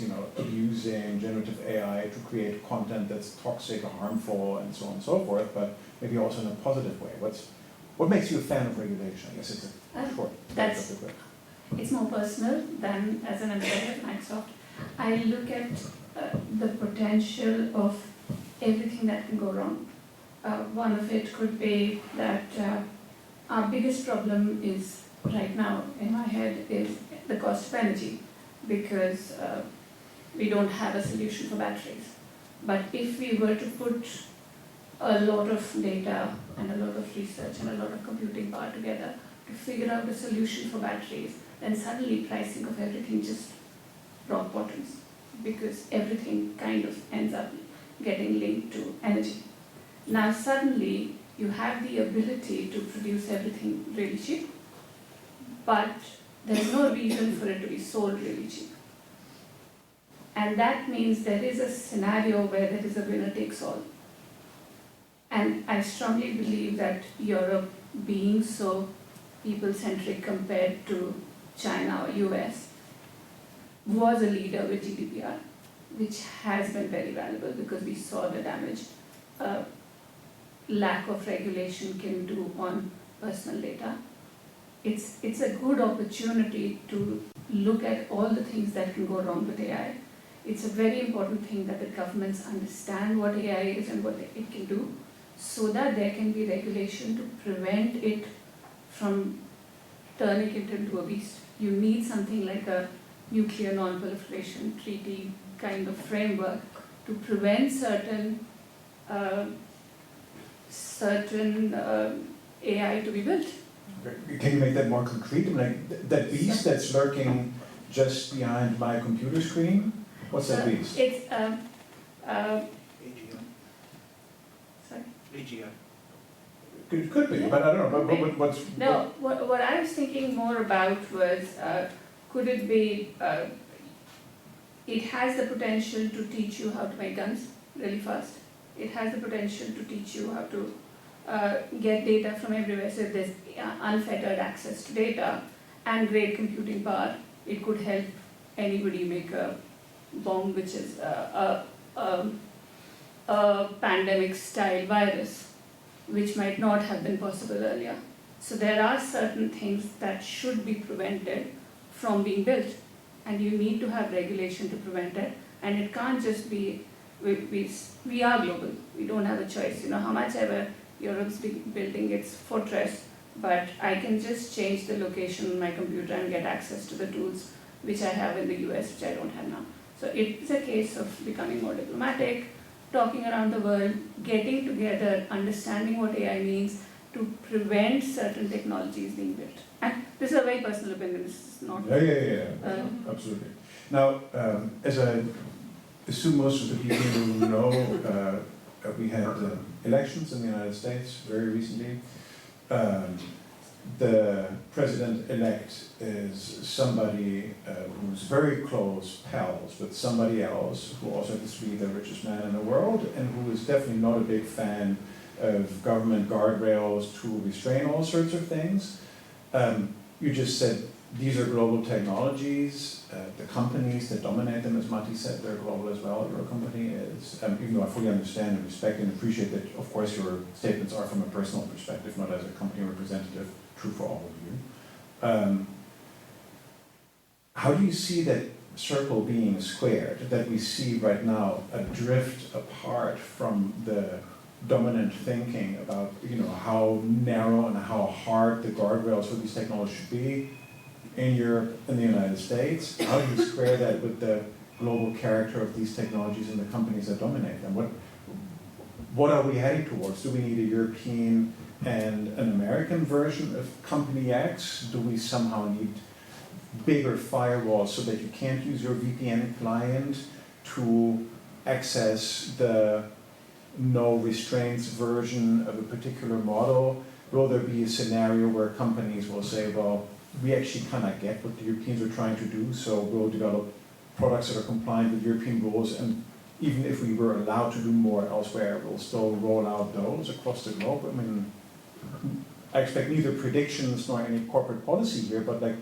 using generative AI to create content that's toxic or harmful and so on and so forth, but maybe also in a positive way. What makes you a fan of regulation? I guess it's a short. It's more personal than as an employee at Microsoft. I look at the potential of everything that can go wrong. One of it could be that our biggest problem is right now in my head is the cost of energy, because we don't have a solution for batteries. But if we were to put a lot of data and a lot of research and a lot of computing power together to figure out a solution for batteries, then suddenly pricing of everything just rock bottoms, because everything kind of ends up getting linked to energy. Now suddenly you have the ability to produce everything really cheap, but there's no reason for it to be sold really cheap. And that means there is a scenario where there is a winner takes all. And I strongly believe that Europe, being so people-centric compared to China or US, was a leader with GDPR, which has been very valuable because we saw the damage lack of regulation can do on personal data. It's a good opportunity to look at all the things that can go wrong with AI. It's a very important thing that the governments understand what AI is and what it can do, so that there can be regulation to prevent it from turning it into a beast. You need something like a nuclear non-proliferation treaty kind of framework to prevent certain AI to be built. Can you make that more concrete? Like that beast that's lurking just behind my computer screen? What's that beast? It's AGI. sorry. AGI. It could be, but I don't know. But what's No, what I was thinking more about was, could it be, it has the potential to teach you how to make guns really fast. It has the potential to teach you how to get data from everywhere. So if there's unfettered access to data and great computing power, it could help anybody make a bomb which is a pandemic-style virus, which might not have been possible earlier. So there are certain things that should be prevented from being built, and you need to have regulation to prevent it. And it can't just be we are global. We don't have a choice. You know, how much ever Europe's building its fortress, but I can just change the location on my computer and get access to the tools which I have in the US, which I don't have now. So it's a case of becoming more diplomatic, talking around the world, getting together, understanding what AI means to prevent certain technologies being built. And this is a very personal opinion, this is not... Yeah. Absolutely. Now, as I assume most of the people who know, we had elections in the United States very recently. The president-elect is somebody who's very close pals with somebody else who also happens to be the richest man in the world and who is definitely not a big fan of government guardrails to restrain all sorts of things. You just said these are global technologies. The companies that dominate them, as Matti said, they're global as well. Your company is, even though I fully understand and respect and appreciate that, of course, your statements are from a personal perspective, not as a company representative, true for all of you. How do you see that circle being squared, that we see right now a drift apart from the dominant thinking about, you know, how narrow and how hard the guardrails for these technologies should be in Europe and the United States? How do you square that with the global character of these technologies and the companies that dominate them? What are we heading towards? Do we need a European and an American version of Company X? Do we somehow need bigger firewalls so that you can't use your VPN client to access the no restraints version of a particular model? Will there be a scenario where companies will say, well, we actually kind of get what the Europeans are trying to do, so we'll develop products that are compliant with European rules, and even if we were allowed to do more elsewhere, we'll still roll out those across the globe? I mean, I expect neither predictions nor any corporate policy here, but like,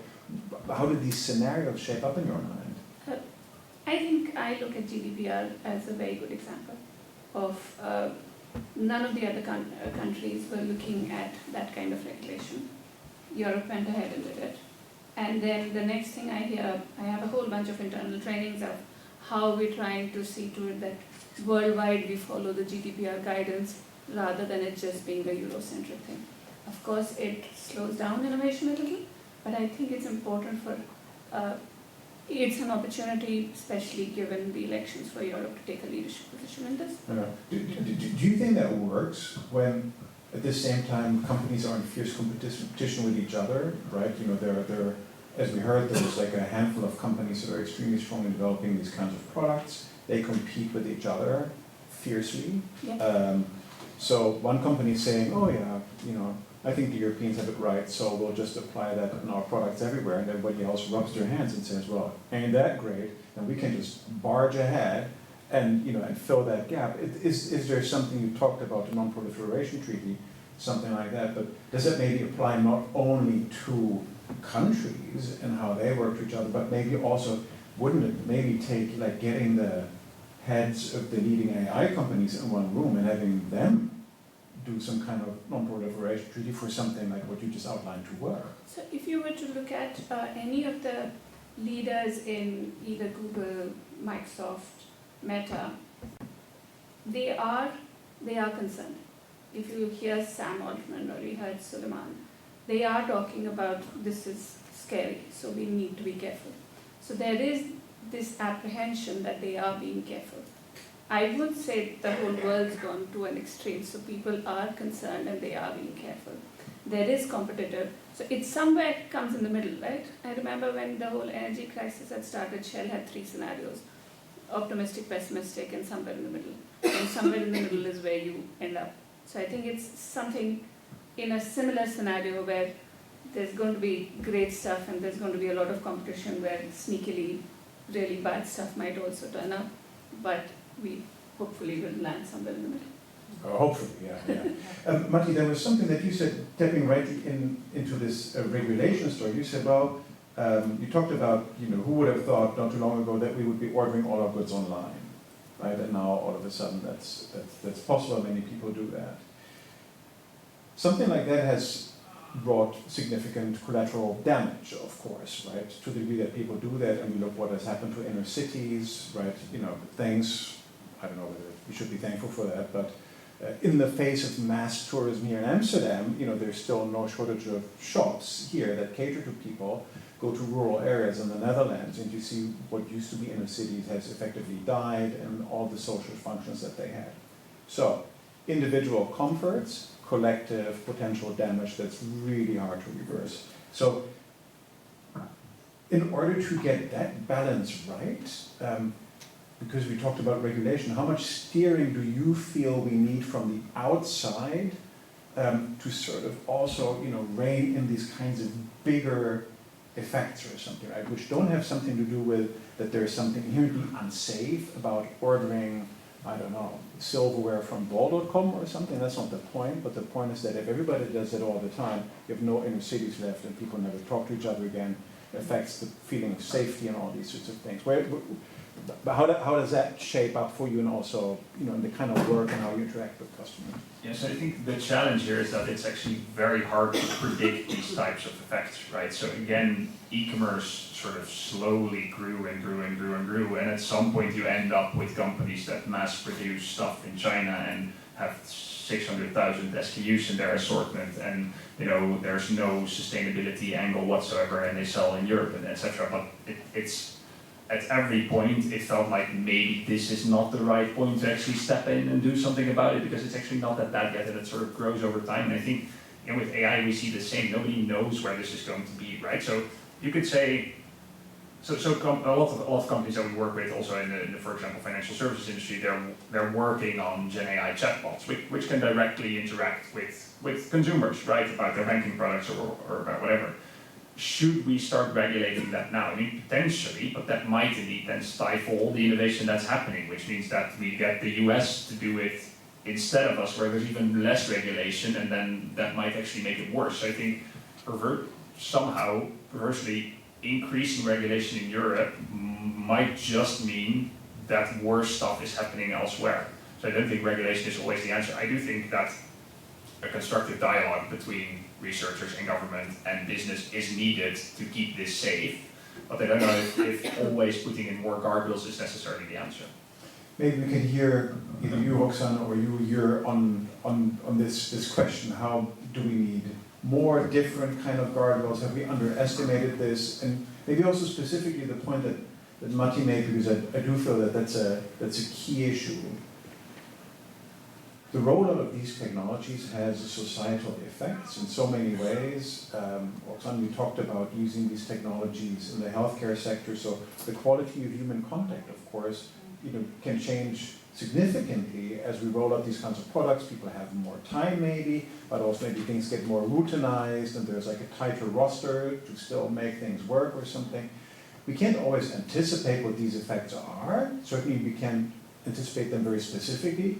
how did these scenarios shape up in your mind? I think I look at GDPR as a very good example of none of the other countries were looking at that kind of regulation. Europe went ahead and did it. And then the next thing I hear, I have a whole bunch of internal trainings of how we're trying to see to it that worldwide we follow the GDPR guidance rather than it just being a Eurocentric thing. Of course, it slows down innovation a little, but I think it's important for, it's an opportunity, especially given the elections, for Europe to take a leadership position in this. Do you think that works when, at the same time, companies are in fierce competition with each other, right? You know, there, as we heard, there's like a handful of companies that are extremely strong in developing these kinds of products. They compete with each other fiercely. Yeah. So one company is saying, oh yeah, you know, I think the Europeans have it right, so we'll just apply that in our products everywhere, and everybody else rubs their hands and says, well, ain't that great? And we can just barge ahead and, you know, and fill that gap. Is there something you talked about, the non-proliferation treaty, something like that, but does it maybe apply not only to countries and how they work to each other, but maybe also, wouldn't it maybe take like getting the heads of the leading AI companies in one room and having them do some kind of non-proliferation treaty for something like what you just outlined to work? So if you were to look at any of the leaders in either Google, Microsoft, Meta, they are concerned. If you hear Sam Altman or you heard Suleiman, they are talking about this is scary, so we need to be careful. So there is this apprehension that they are being careful. I would say the whole world's gone to an extreme, so people are concerned and they are being careful. There is competitive, so it somewhere comes in the middle, right? I remember when the whole energy crisis had started, Shell had 3 scenarios: optimistic, pessimistic, and somewhere in the middle. And somewhere in the middle is where you end up. So I think it's something in a similar scenario where there's going to be great stuff and there's going to be a lot of competition where sneakily really bad stuff might also turn up, but we hopefully will land somewhere in the middle. Hopefully, yeah. Matti, there was something that you said, tapping right into this regulation story. You said, well, you talked about, you know, who would have thought not too long ago that we would be ordering all our goods online, right? And now all of a sudden that's possible. Many people do that. Something like that has brought significant collateral damage, of course, right? To the degree that people do that, and we look what has happened to inner cities, right? You know, things I don't know whether we should be thankful for that, but in the face of mass tourism here in Amsterdam, there's still no shortage of shops here that cater to people. Go to rural areas in the Netherlands and you see what used to be inner cities has effectively died and all the social functions that they had. So, individual comforts, collective potential damage that's really hard to reverse. So, in order to get that balance right, because we talked about regulation, how much steering do you feel we need from the outside to sort of also, rein in these kinds of bigger effects or something, right? Which don't have something to do with that there's something inherently unsafe about ordering, I don't know, silverware from ball.com or something. That's not the point, but the point is that if everybody does it all the time, you have no inner cities left and people never talk to each other again. It affects the feeling of safety and all these sorts of things. But how does that shape up for you and also, in the kind of work and how you interact with customers? Yes, I think the challenge here is that it's actually very hard to predict these types of effects, right? So again, e-commerce sort of slowly grew and grew and grew and grew, and at some point you end up with companies that mass produce stuff in China and have 600,000 SKUs in their assortment, and there's no sustainability angle whatsoever, and they sell in Europe and etc. But it's at every point it felt like maybe this is not the right point to actually step in and do something about it, because it's actually not that bad yet, and it sort of grows over time. And I think with AI we see the same. Nobody knows where this is going to be, right? So you could say, a lot of companies that we work with, also in the for example, financial services industry, they're working on Gen AI chatbots, which can directly interact with consumers, right, about their banking products or about whatever. Should we start regulating that now? I mean, potentially, but that might indeed then stifle all the innovation that's happening, which means that we get the US to do it instead of us, where there's even less regulation, and then that might actually make it worse. So I think perversely, increasing regulation in Europe might just mean that worse stuff is happening elsewhere. So I don't think regulation is always the answer. I do think that a constructive dialogue between researchers and government and business is needed to keep this safe, but I don't know if always putting in more guardrails is necessarily the answer. Maybe we can hear either you, Roxanne, or you here on this question. How do we need more different kind of guardrails? Have we underestimated this? And maybe also specifically the point that Matti made, because I do feel that that's a key issue. The rollout of these technologies has societal effects in so many ways. Roxanne, you talked about using these technologies in the healthcare sector, so the quality of human contact, of course, can change significantly as we roll out these kinds of products. People have more time maybe, but also maybe things get more routinized and there's like a tighter roster to still make things work or something. We can't always anticipate what these effects are. Certainly we can anticipate them very specifically.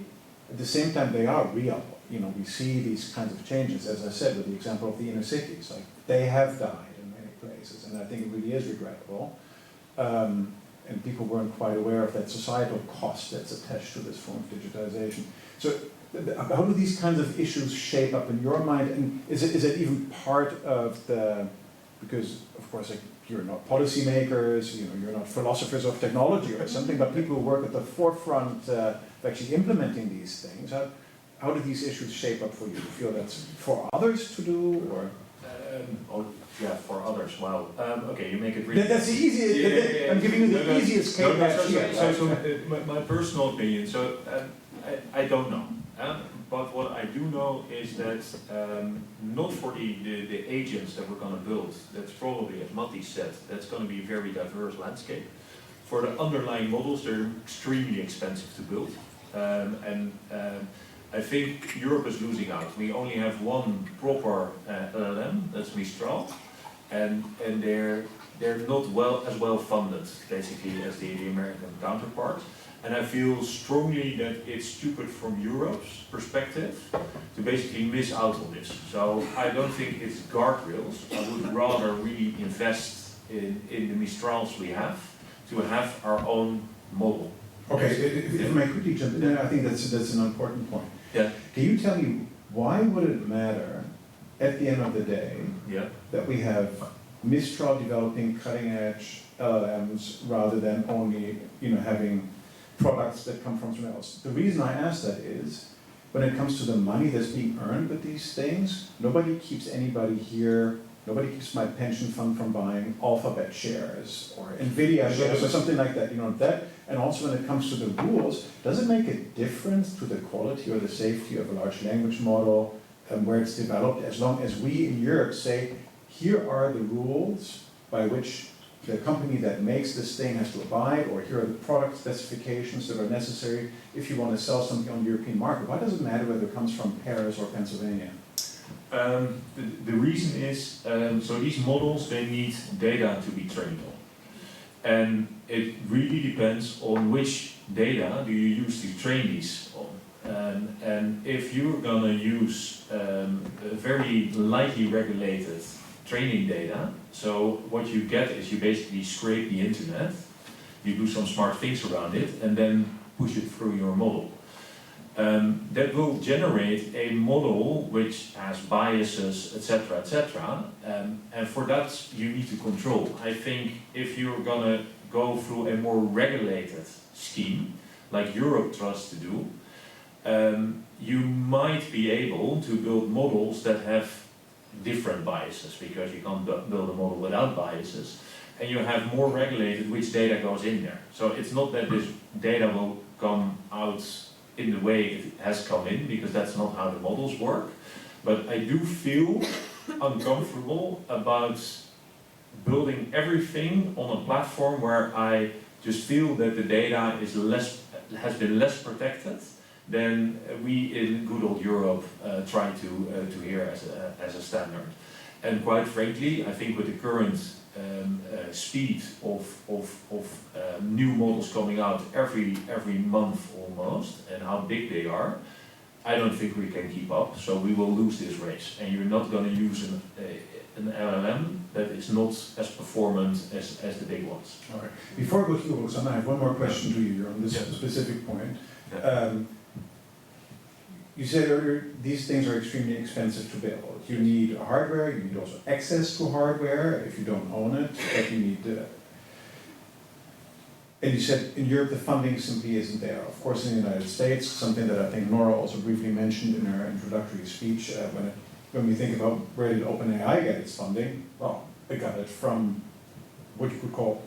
At the same time, they are real. We see these kinds of changes, as I said, with the example of the inner cities. Like, they have died in many places, and I think it really is regrettable. And people weren't quite aware of that societal cost that's attached to this form of digitization. So, how do these kinds of issues shape up in your mind? And is it even part of because, of course, like, you're not policymakers, you're not philosophers of technology or something, but people who work at the forefront of actually implementing these things. How do these issues shape up for you? Do you feel that's for others to do, or? For others. Well, okay, you make it really. That's the easiest. Yeah. I'm giving you the easiest case here. So my personal opinion. So I don't know. But what I do know is that not for the agents that we're going to build, that's probably, as Matti said, that's going to be a very diverse landscape. For the underlying models, they're extremely expensive to build. I think Europe is losing out. We only have one proper LLM, that's Mistral, and they're not as well funded, basically, as the American counterpart. And I feel strongly that it's stupid from Europe's perspective to basically miss out on this. So I don't think it's guardrails. I would rather really invest in the Mistrals we have to have our own model. Okay, if I quickly jump in, I think that's an important point. Yeah. Can you tell me why would it matter at the end of the day that we have Mistral developing cutting edge LLMs rather than only having products that come from somewhere else. The reason I ask that is, when it comes to the money that's being earned with these things, nobody keeps anybody here, nobody keeps my pension fund from buying Alphabet shares or Nvidia shares or something like that, that. And also when it comes to the rules, does it make a difference to the quality or the safety of a large language model where it's developed, as long as we in Europe say, here are the rules by which the company that makes this thing has to abide, or here are the product specifications that are necessary if you want to sell something on the European market? Why does it matter whether it comes from Paris or Pennsylvania? The reason is, so these models, they need data to be trained on. And it really depends on which data do you use to train these on. And if you're going to use very lightly regulated training data, so what you get is you basically scrape the internet, you do some smart things around it, and then push it through your model. That will generate a model which has biases, etc., etc. And for that you need to control. I think if you're going to go through a more regulated scheme, like Europe tries to do, you might be able to build models that have different biases, because you can't build a model without biases, and you have more regulated which data goes in there. So it's not that this data will come out in the way it has come in, because that's not how the models work. But I do feel uncomfortable about building everything on a platform where I just feel that the data is has been less protected than we in good old Europe try to hear as a standard. And quite frankly, I think with the current speed of new models coming out every month almost, and how big they are, I don't think we can keep up. So we will lose this race, and you're not going to use an LLM that is not as performant as the big ones. Okay. Before I go to you, Roxanne, I have one more question to you on this specific point. You said earlier these things are extremely expensive to build. You need hardware, you need also access to hardware if you don't own it, but you need and you said in Europe the funding simply isn't there. Of course in the United States, something that I think Nora also briefly mentioned in her introductory speech, when we think about where did OpenAI get its funding, well, it got it from what you could call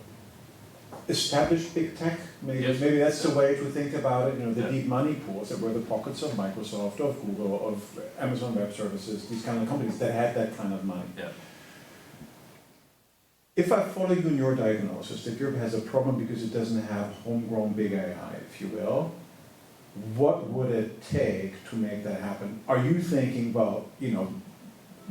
established big tech. Maybe that's the way to think about it. The deep money pools that were the pockets of Microsoft, of Google, of Amazon Web Services, these kind of companies that had that kind of money. Yeah. If I follow you in your diagnosis that Europe has a problem because it doesn't have homegrown big AI, if you will, what would it take to make that happen? Are you thinking, well,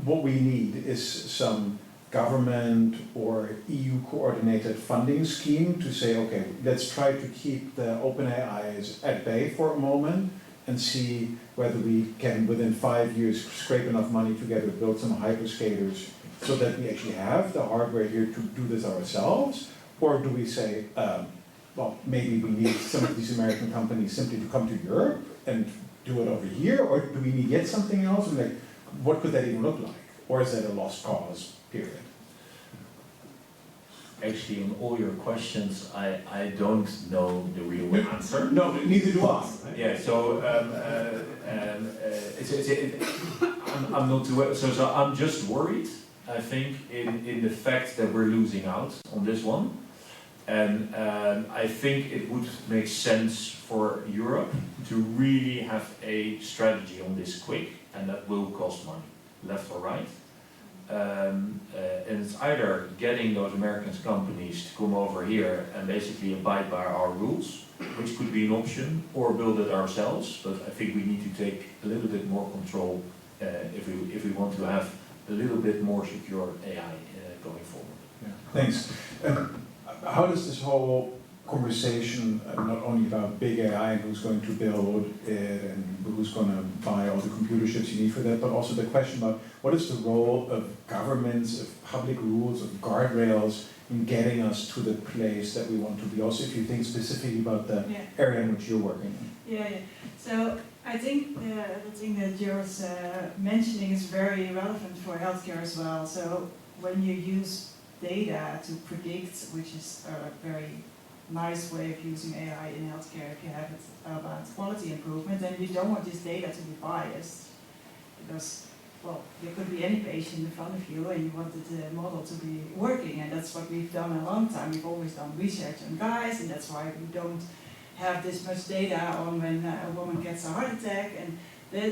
what we need is some government or EU coordinated funding scheme to say, okay, let's try to keep the OpenAIs at bay for a moment and see whether we can, within 5 years, scrape enough money together, build some hyperscalers so that we actually have the hardware here to do this ourselves? Or do we say, well, maybe we need some of these American companies simply to come to Europe and do it over here? Or do we need yet something else? And what could that even look like? Or is that a lost cause, period? Actually, on all your questions, I don't know the real answer. No, neither do I. Right? Yeah, so I'm not too so I'm just worried. I think in the fact that we're losing out on this one, and I think it would make sense for Europe to really have a strategy on this quick, and that will cost money, left or right. And it's either getting those American companies to come over here and basically abide by our rules, which could be an option, or build it ourselves. But I think we need to take a little bit more control if we want to have a little bit more secure AI going forward. Yeah. Thanks. How does this whole conversation, not only about big AI and who's going to build it and who's going to buy all the computer chips you need for that, but also the question about what is the role of governments, of public rules, of guardrails in getting us to the place that we want to be? Also, if you think specifically about the area in which you're working in. Yeah. So I think the thing that you're mentioning is very relevant for healthcare as well. So when you use data to predict, which is a very nice way of using AI in healthcare if you have it about quality improvement, and you don't want this data to be biased, because, well, there could be any patient in front of you and you wanted the model to be working, and that's what we've done a long time. We've always done research on guys, and that's why we don't have this much data on when a woman gets a heart attack, and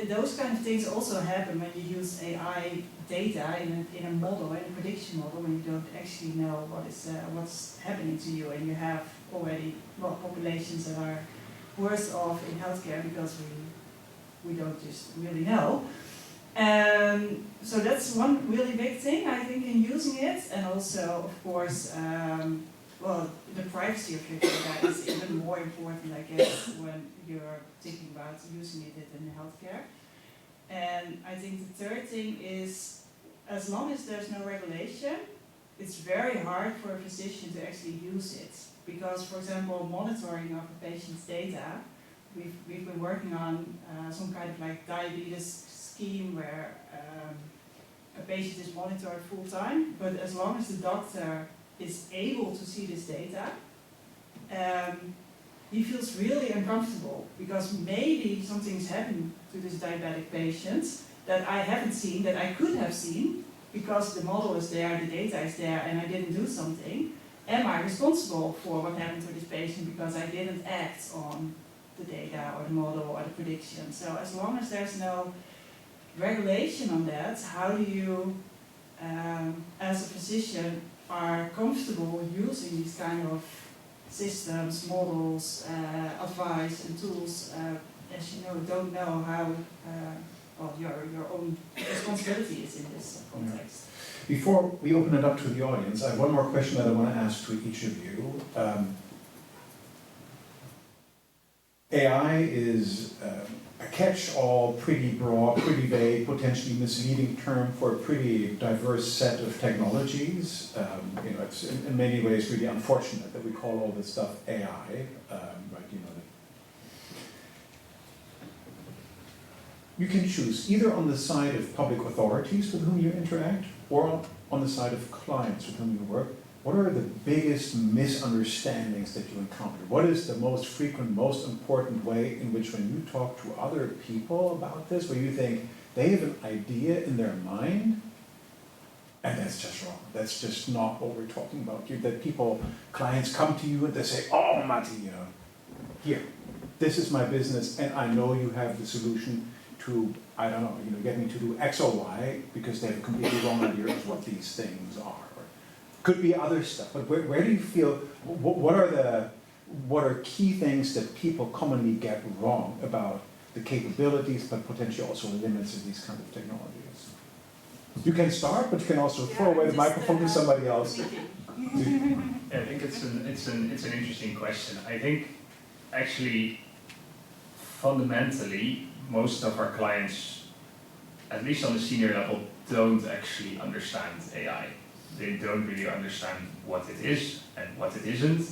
those kind of things also happen when you use AI data in a model, in a prediction model, when you don't actually know what's happening to you, and you have already populations that are worse off in healthcare because we don't just really know. So that's one really big thing, I think, in using it, and also, of course, well, the privacy of your data is even more important, I guess, when you're thinking about using it in healthcare. And I think the third thing is, as long as there's no regulation, it's very hard for a physician to actually use it. Because, for example, monitoring of a patient's data, we've been working on some kind of like diabetes scheme where a patient is monitored full time, but as long as the doctor is able to see this data, he feels really uncomfortable because maybe something's happened to this diabetic patient that I haven't seen, that I could have seen, because the model is there, the data is there, and I didn't do something. Am I responsible for what happened to this patient because I didn't act on the data or the model or the prediction? So as long as there's no regulation on that, how do you, as a physician, are comfortable using these kind of systems, models, advice and tools, as you know, don't know how well, your own responsibility is in this context. Before we open it up to the audience, I have one more question that I want to ask to each of you. AI is a catch-all, pretty broad, pretty vague, potentially misleading term for a pretty diverse set of technologies. It's in many ways really unfortunate that we call all this stuff AI, right? You can choose either on the side of public authorities with whom you interact or on the side of clients with whom you work. What are the biggest misunderstandings that you encounter? What is the most frequent, most important way in which when you talk to other people about this, where you think they have an idea in their mind, and that's just wrong. That's just not what we're talking about. That clients come to you and they say, oh, Matti, here, this is my business, and I know you have the solution to, I don't know, get me to do X or Y, because they have a completely wrong idea of what these things are. Could be other stuff, but where do you feel, what are key things that people commonly get wrong about the capabilities, but potentially also the limits of these kind of technologies? You can start, but you can also throw away the microphone to somebody else. I think it's an interesting question. I think actually fundamentally most of our clients, at least on the senior level, don't actually understand AI. They don't really understand what it is and what it isn't.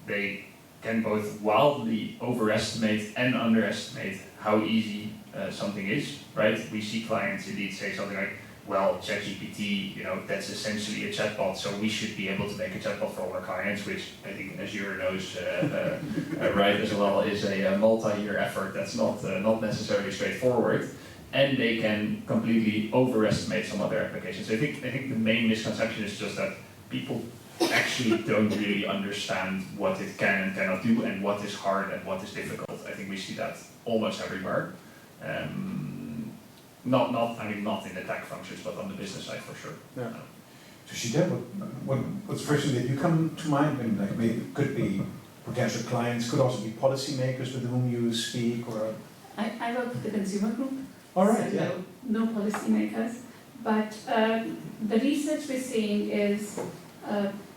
They can both wildly overestimate and underestimate how easy something is, right? We see clients indeed say something like, well, ChatGPT, that's essentially a chatbot, so we should be able to make a chatbot for all our clients, which I think Azure knows right as well is a multi-year effort that's not necessarily straightforward. And they can completely overestimate some other applications. I think the main misconception is just that people actually don't really understand what it can and cannot do, and what is hard and what is difficult. I think we see that almost everywhere. Not in the tech functions, but on the business side for sure. Yeah. So Shida, what's the first thing that you come to mind? And like maybe it could be potential clients, could also be policymakers with whom you speak, or. I work with the consumer group. All right. So yeah. no policymakers, but the research we're seeing is,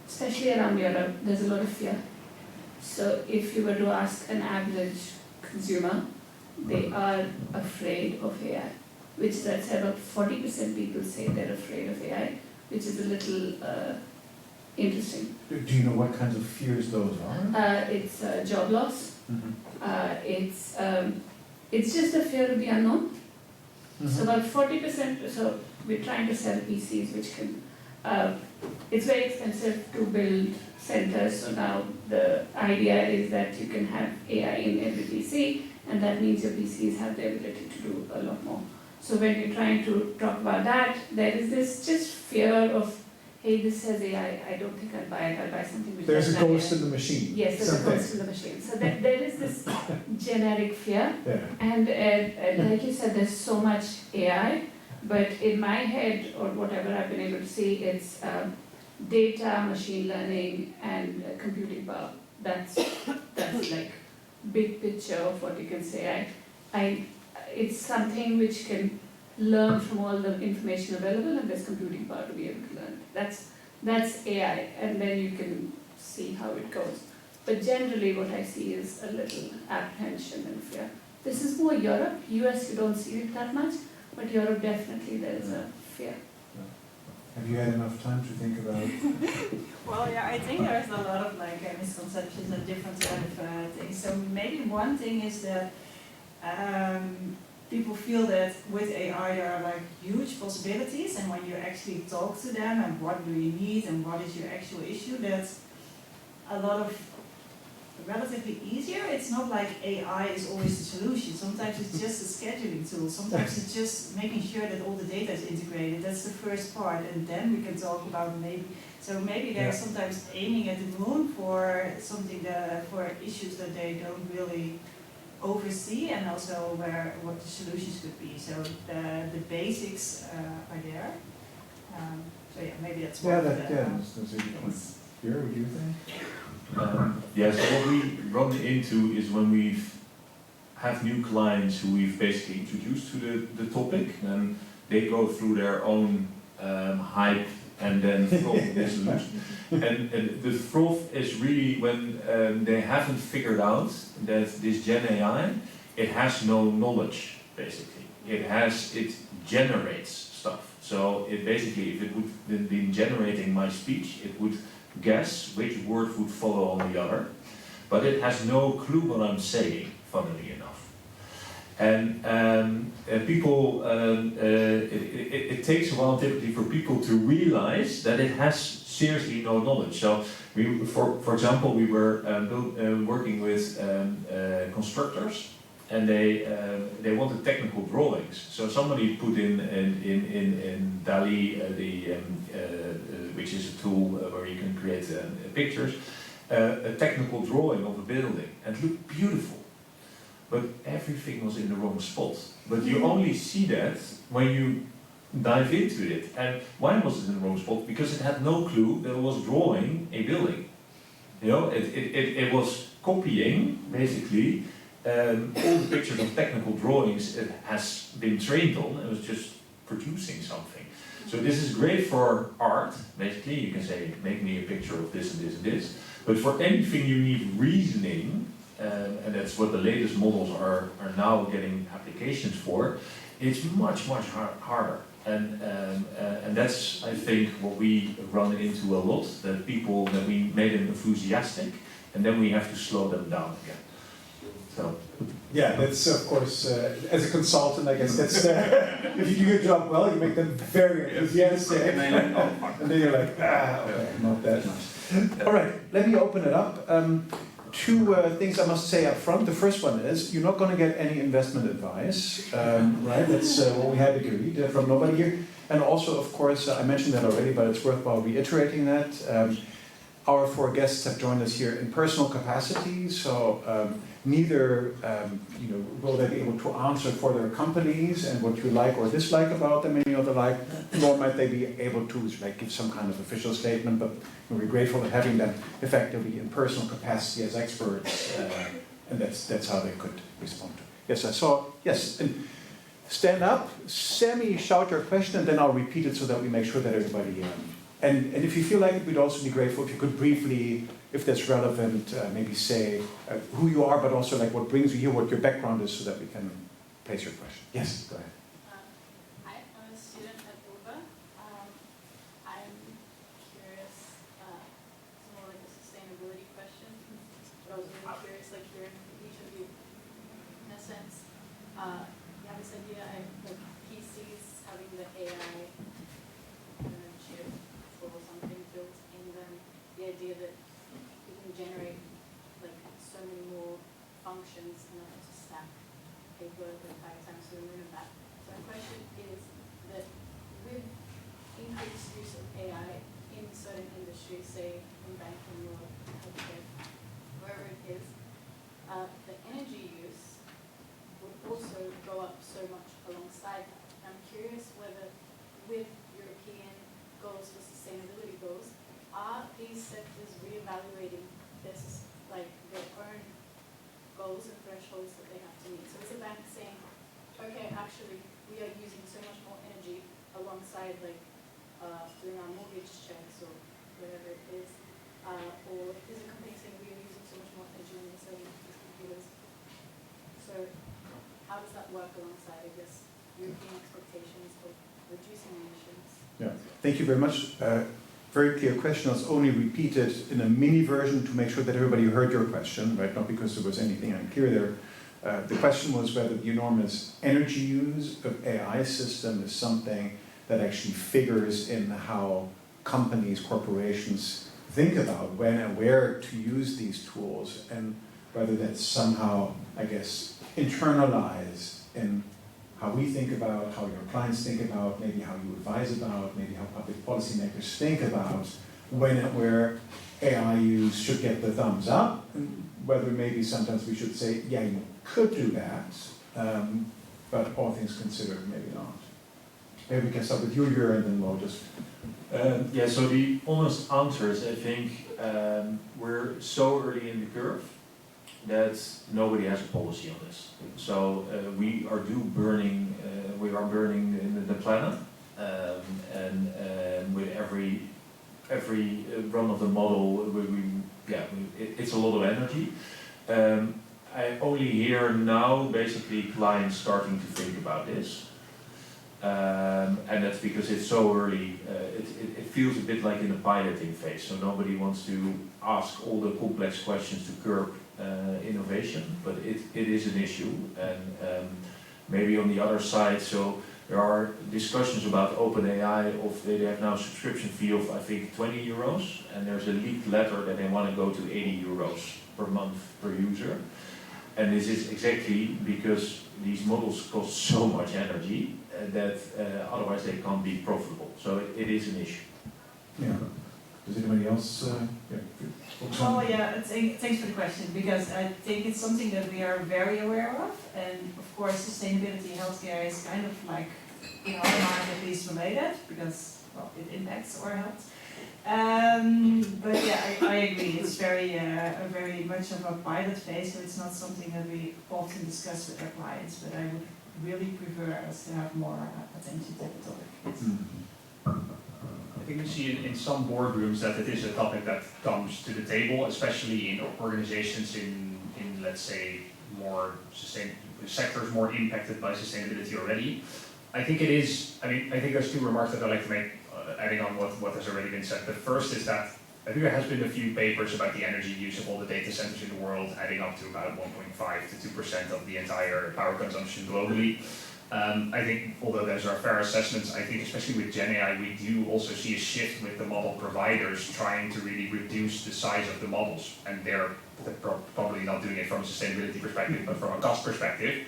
especially around Europe, there's a lot of fear. So if you were to ask an average consumer, they are afraid of AI, which that's about 40% people say they're afraid of AI, which is a little interesting. Do you know what kinds of fears those are? It's job loss. Mm-hmm. It's just the fear of the unknown. Mm-hmm. So about 40%, so we're trying to sell PCs which can it's very expensive to build centers, so now the idea is that you can have AI in every PC, and that means your PCs have the ability to do a lot more. So when you're trying to talk about that, there is this just fear of, hey, this has AI, I don't think I'll buy it, I'll buy something which There's a doesn't have ghost AI. in the machine. Yes, there's Something. a ghost in the machine. So there is this generic fear, Yeah. and like you said, there's so much AI, but in my head, or whatever I've been able to see, it's data, machine learning, and computing power. That's like big picture of what you can say. It's something which can learn from all the information available, and there's computing power to be able to learn. That's AI, and then you can see how it goes. But generally what I see is a little apprehension and fear. This is more Europe. US, you don't see it that much, but Europe definitely there is a fear. Have you had enough time to think about it? Well, yeah, I think there's a lot of misconceptions and different kind of things. So maybe one thing is that people feel that with AI there are huge possibilities, and when you actually talk to them and what do you need and what is your actual issue, that's a lot of relatively easier. It's not like AI is always the solution. Sometimes it's just a scheduling tool. Sometimes it's just making sure that all the data is integrated. That's the first part, and then we can talk about maybe they're sometimes aiming at the moon for something for issues that they don't really oversee, and also what the solutions could be. So the basics are there. So yeah, maybe that's one of the that's a good point. Here, what do you think? Yeah, so what we run into is when we have new clients who we've basically introduced to the topic, and they go through their own hype and then froth the solution. And the froth is really when they haven't figured out that this Gen AI, it has no knowledge, basically. It generates stuff. So it basically, if it would have been generating my speech, it would guess which word would follow on the other, but it has no clue what I'm saying, funnily enough. And people, it takes a while typically for people to realize that it has seriously no knowledge. So, for example, we were working with constructors, and they wanted technical drawings. So somebody put in DALI, which is a tool where you can create pictures, a technical drawing of a building, and it looked beautiful. But everything was in the wrong spot. But you only see that when you dive into it. And why was it in the wrong spot? Because it had no clue that it was drawing a building. You know, it was copying, basically, all the pictures of technical drawings it has been trained on. It was just producing something. So this is great for art, basically. You can say, make me a picture of this and this and this. But for anything you need reasoning, and that's what the latest models are now getting applications for, it's much harder. And that's, I think, what we run into a lot, that we made them enthusiastic, and then we have to slow them down again. So. Yeah, that's of course, as a consultant, I guess that's, if you do your job well, you make them very enthusiastic, and then you're like, okay, not that much. All right, let me open it up. Two things I must say up front. The first one is, you're not going to get any investment advice, right? That's what we had agreed from nobody here. And also, of course, I mentioned that already, but it's worthwhile reiterating that. Our four guests have joined us here in personal capacity, so neither will they be able to answer for their companies and what you like or dislike about them, any other like, nor might they be able to give some kind of official statement, but we're grateful for having them effectively in personal capacity as experts, and that's how they could respond to. Yes, I saw, yes, and stand up, Sammy, shout your question, and then I'll repeat it so that we make sure that everybody, and if you feel like it, we'd also be grateful if you could briefly, if that's relevant, maybe say who you are, but also like what brings you here, what your background is, so that we can place your question. Yes, go ahead. Hi, I'm a student at UBA. I'm curious, it's more like a sustainability question, but I was really curious, like hearing from each of you, in a sense. You have this idea, like PCs having the AI chip the idea that you can generate like so many more functions and not just stack paper like 5 times to the moon and back. So my question is that with increased use of AI in certain industries, say in banking or healthcare, wherever it is, the energy use would also go up so much alongside that. I'm curious whether with European goals for sustainability goals, are these sectors reevaluating this, like their own goals and thresholds that they have to meet? So is the bank saying, okay, actually, we are using so much more energy alongside like doing our mortgage checks or whatever it is, or is a company saying we are using so much more energy when we're selling these computers? So how does that work alongside, I guess, European expectations of reducing emissions? Yeah, thank you very much. Very clear question. I was only repeated in a mini version to make sure that everybody heard your question, right? Not because there was anything unclear there. The question was whether the enormous energy use of AI system is something that actually figures in how companies, corporations think about when and where to use these tools, and whether that's somehow, I guess, internalized in how we think about, how your clients think about, maybe how you advise about, maybe how public policymakers think about when and where AI use should get the thumbs up, and whether maybe sometimes we should say, yeah, you could do that, but all things considered, maybe not. Maybe we can start with you, Jure, and then we'll just... Yeah, so the honest answer is, I think we're so early in the curve that nobody has a policy on this. So we are burning in the planet, and with every run of the model, it's a lot of energy. I only hear now basically clients starting to think about this. And that's because it's so early. It feels a bit like in the piloting phase, so nobody wants to ask all the complex questions to curb innovation, but it is an issue. And maybe on the other side, so there are discussions about OpenAI, they have now a subscription fee of I think 20 euros, and there's a leaked letter that they want to go to 80 euros per month per user. And this is exactly because these models cost so much energy that otherwise they can't be profitable. So it is an issue. Yeah. Does anybody else? Oh yeah, thanks for the question, because I think it's something that we are very aware of, and of course sustainability healthcare is kind of like, in our mind at least, related, because well, it impacts our health. But yeah, I agree, it's very much of a pilot phase, so it's not something that we often discuss with our clients, but I would really prefer us to have more attention to the topic. Yes. I think we see in some boardrooms that it is a topic that comes to the table, especially in organizations in let's say, more sectors more impacted by sustainability already. I think it is, I think there's two remarks that I'd like to make, adding on what has already been said. The first is that I think there has been a few papers about the energy use of all the data centers in the world, adding up to about 1.5 to 2% of the entire power consumption globally. I think, although those are fair assessments, I think especially with Gen AI, we do also see a shift with the model providers trying to really reduce the size of the models. And they're probably not doing it from a sustainability perspective, but from a cost perspective.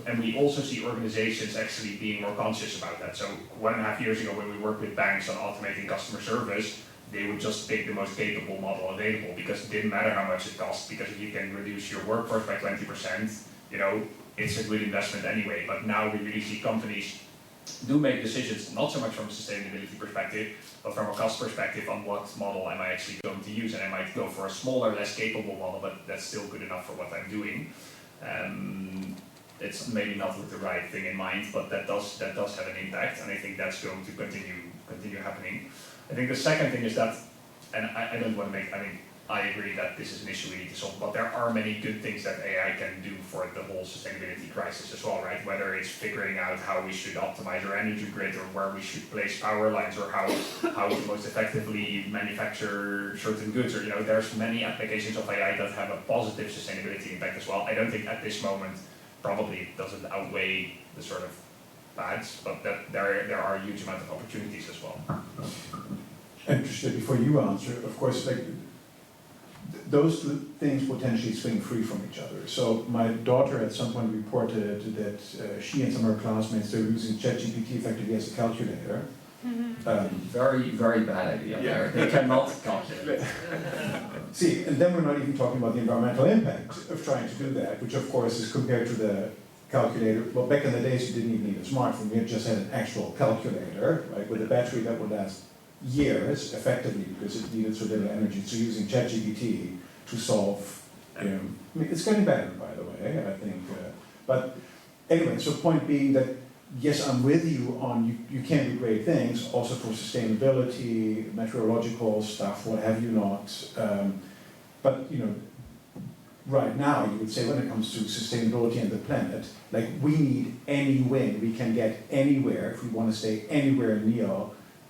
And we also see organizations actually being more conscious about that. So 1.5 years ago, when we worked with banks on automating customer service, they would just pick the most capable model available because it didn't matter how much it cost, because if you can reduce your workforce by 20%, it's a good investment anyway. But now we really see companies do make decisions, not so much from a sustainability perspective, but from a cost perspective on what model am I actually going to use. And I might go for a smaller, less capable model, but that's still good enough for what I'm doing. It's maybe not with the right thing in mind, but that does have an impact, and I think that's going to continue happening. I think the second thing is that, and I don't want to make, I agree that this is an issue we need to solve, but there are many good things that AI can do for the whole sustainability crisis as well, right? Whether it's figuring out how we should optimize our energy grid, or where we should place power lines, or how to most effectively manufacture certain goods, or there's many applications of AI that have a positive sustainability impact as well. I don't think at this moment probably doesn't outweigh the sort of bads, but that there are a huge amount of opportunities as well. interested before you answer, of course, like those two things potentially swing free from each other. So my daughter at some point reported that she and some of her classmates, they're using ChatGPT effectively as a calculator. Very, very bad idea. Yeah. They cannot calculate. See, and then we're not even talking about the environmental impact of trying to do that, which of course is compared to the calculator. Well, back in the days you didn't even need a smartphone, you just had an actual calculator, right, with a battery that would last years, effectively, because it needed so little energy. So using ChatGPT to solve, I mean, it's getting better, by the way, I think. But anyway, so point being that, yes, I'm with you on you can do great things, also for sustainability, meteorological stuff, what have you not. But, you know, right now, you would say when it comes to sustainability and the planet, like we need any win we can get anywhere if we want to stay anywhere near,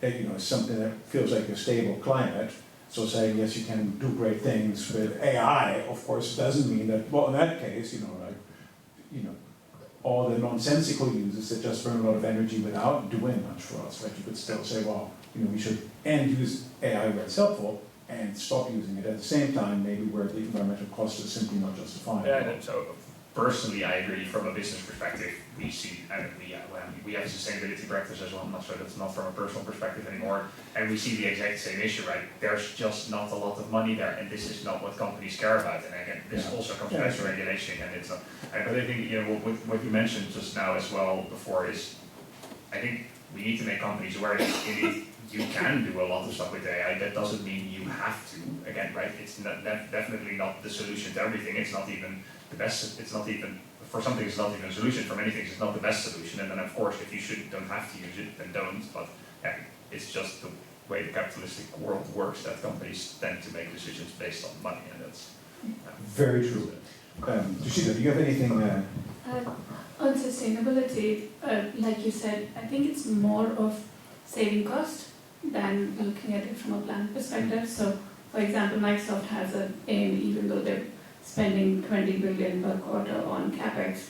you know, something that feels like a stable climate. So saying, yes, you can do great things with AI, of course, doesn't mean that, well, in that case, you know, like, you know, all the nonsensical uses that just burn a lot of energy without doing much for us, right? You could still say, well, you know, we should use AI where it's helpful and stop using it at the same time, maybe where the environmental cost is simply not justifiable. Yeah, and so personally, I agree. From a business perspective, we see, and we have a sustainability practice as well. I'm not sure that's not from a personal perspective anymore, and we see the exact same issue, right? There's just not a lot of money there, and this is not what companies care about. And again, this also comes back to regulation, and it's. But I think, you know, what you mentioned just now as well before is, I think we need to make companies aware that indeed you can do a lot of stuff with AI. That doesn't mean you have to. Again, right? It's not, definitely not the solution to everything. It's not even the best. It's not even for something. It's not even a solution. For many things, it's not the best solution. And then, of course, if you don't have to use it, then don't. But yeah, it's just the way the capitalistic world works that companies tend to make decisions based on money, and that's very true. Tushita, do you have anything? On sustainability, like you said, I think it's more of saving cost than looking at it from a plan perspective. So, for example, Microsoft has an aim, even though they're spending 20 billion per quarter on capex,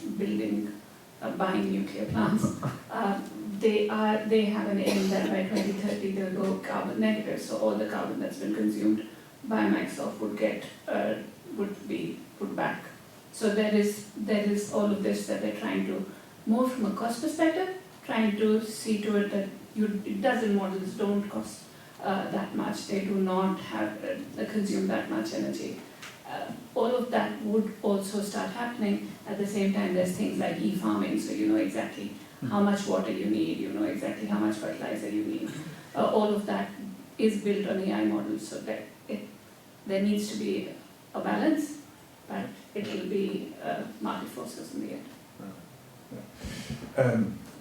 buying nuclear plants, they have an aim that by 2030 they'll go carbon negative. So all the carbon that's been consumed by Microsoft would be put back. So there is all of this that they're trying to, more from a cost perspective, trying to see to it that it doesn't models don't cost that much. They do not have consume that much energy. All of that would also start happening. At the same time, there's things like e-farming, so you know exactly how much water you need, you know exactly how much fertilizer you need. All of that is built on AI models, so that there needs to be a balance, but it will be market forces in the end.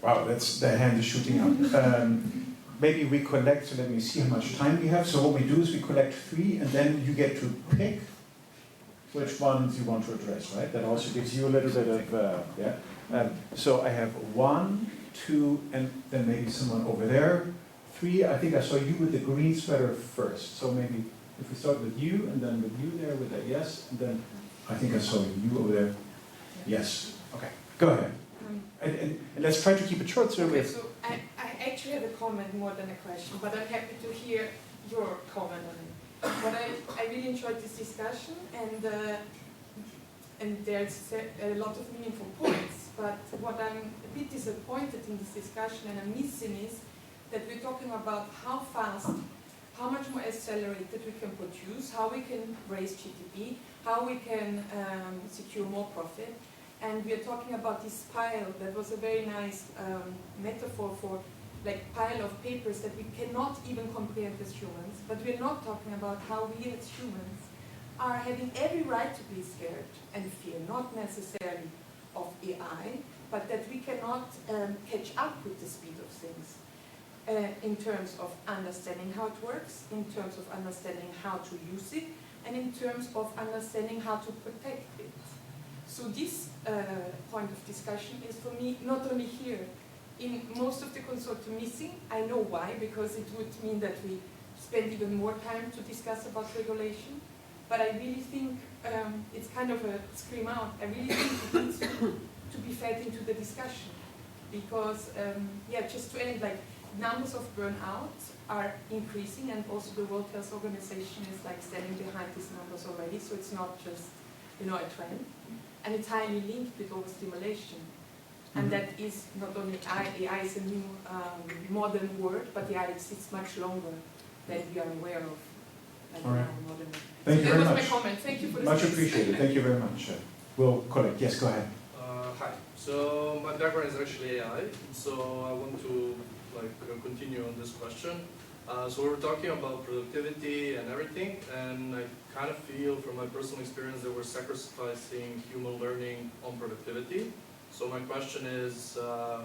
Wow, that's the hand is shooting up. Maybe we collect, so let me see how much time we have. So what we do is we collect 3, and then you get to pick which ones you want to address, right? That also gives you a little bit of, so I have 1, 2, and then maybe someone over there. 3, I think I saw you with the green sweater first. So maybe if we start with you, and then with you there with a yes, and then I think I saw you over there. Yes. Okay, go ahead. And let's try to keep it short, so okay, so I actually have a comment more than a question, but I'm happy to hear your comment on it. But I really enjoyed this discussion, and there's a lot of meaningful points. But what I'm a bit disappointed in this discussion and I'm missing is that we're talking about how fast, how much more accelerated we can produce, how we can raise GDP, how we can secure more profit. And we are talking about this pile that was a very nice metaphor for like pile of papers that we cannot even comprehend as humans, but we're not talking about how we as humans are having every right to be scared and fear, not necessarily of AI, but that we cannot catch up with the speed of things in terms of understanding how it works, in terms of understanding how to use it, and in terms of understanding how to protect it. So this point of discussion is for me not only here, in most of the consortium missing. I know why, because it would mean that we spend even more time to discuss about regulation, but I really think it's kind of a scream out. I really think it needs to be fed into the discussion, because, yeah, just to end, like, numbers of burnout are increasing, and also the World Health Organization is like standing behind these numbers already. So it's not just a trend, and it's highly linked with overstimulation. And that is not only AI. AI is a new modern word, but AI exists much longer than we are aware of. All right. Modern. Thank you very That much. was my comment. Thank you for Much this. appreciated. Thank you very much. We'll collect. Yes, go ahead. Hi. So my background is actually AI, so I want to continue on this question. So we were talking about productivity and everything, and I kind of feel from my personal experience that we're sacrificing human learning on productivity. So my question is,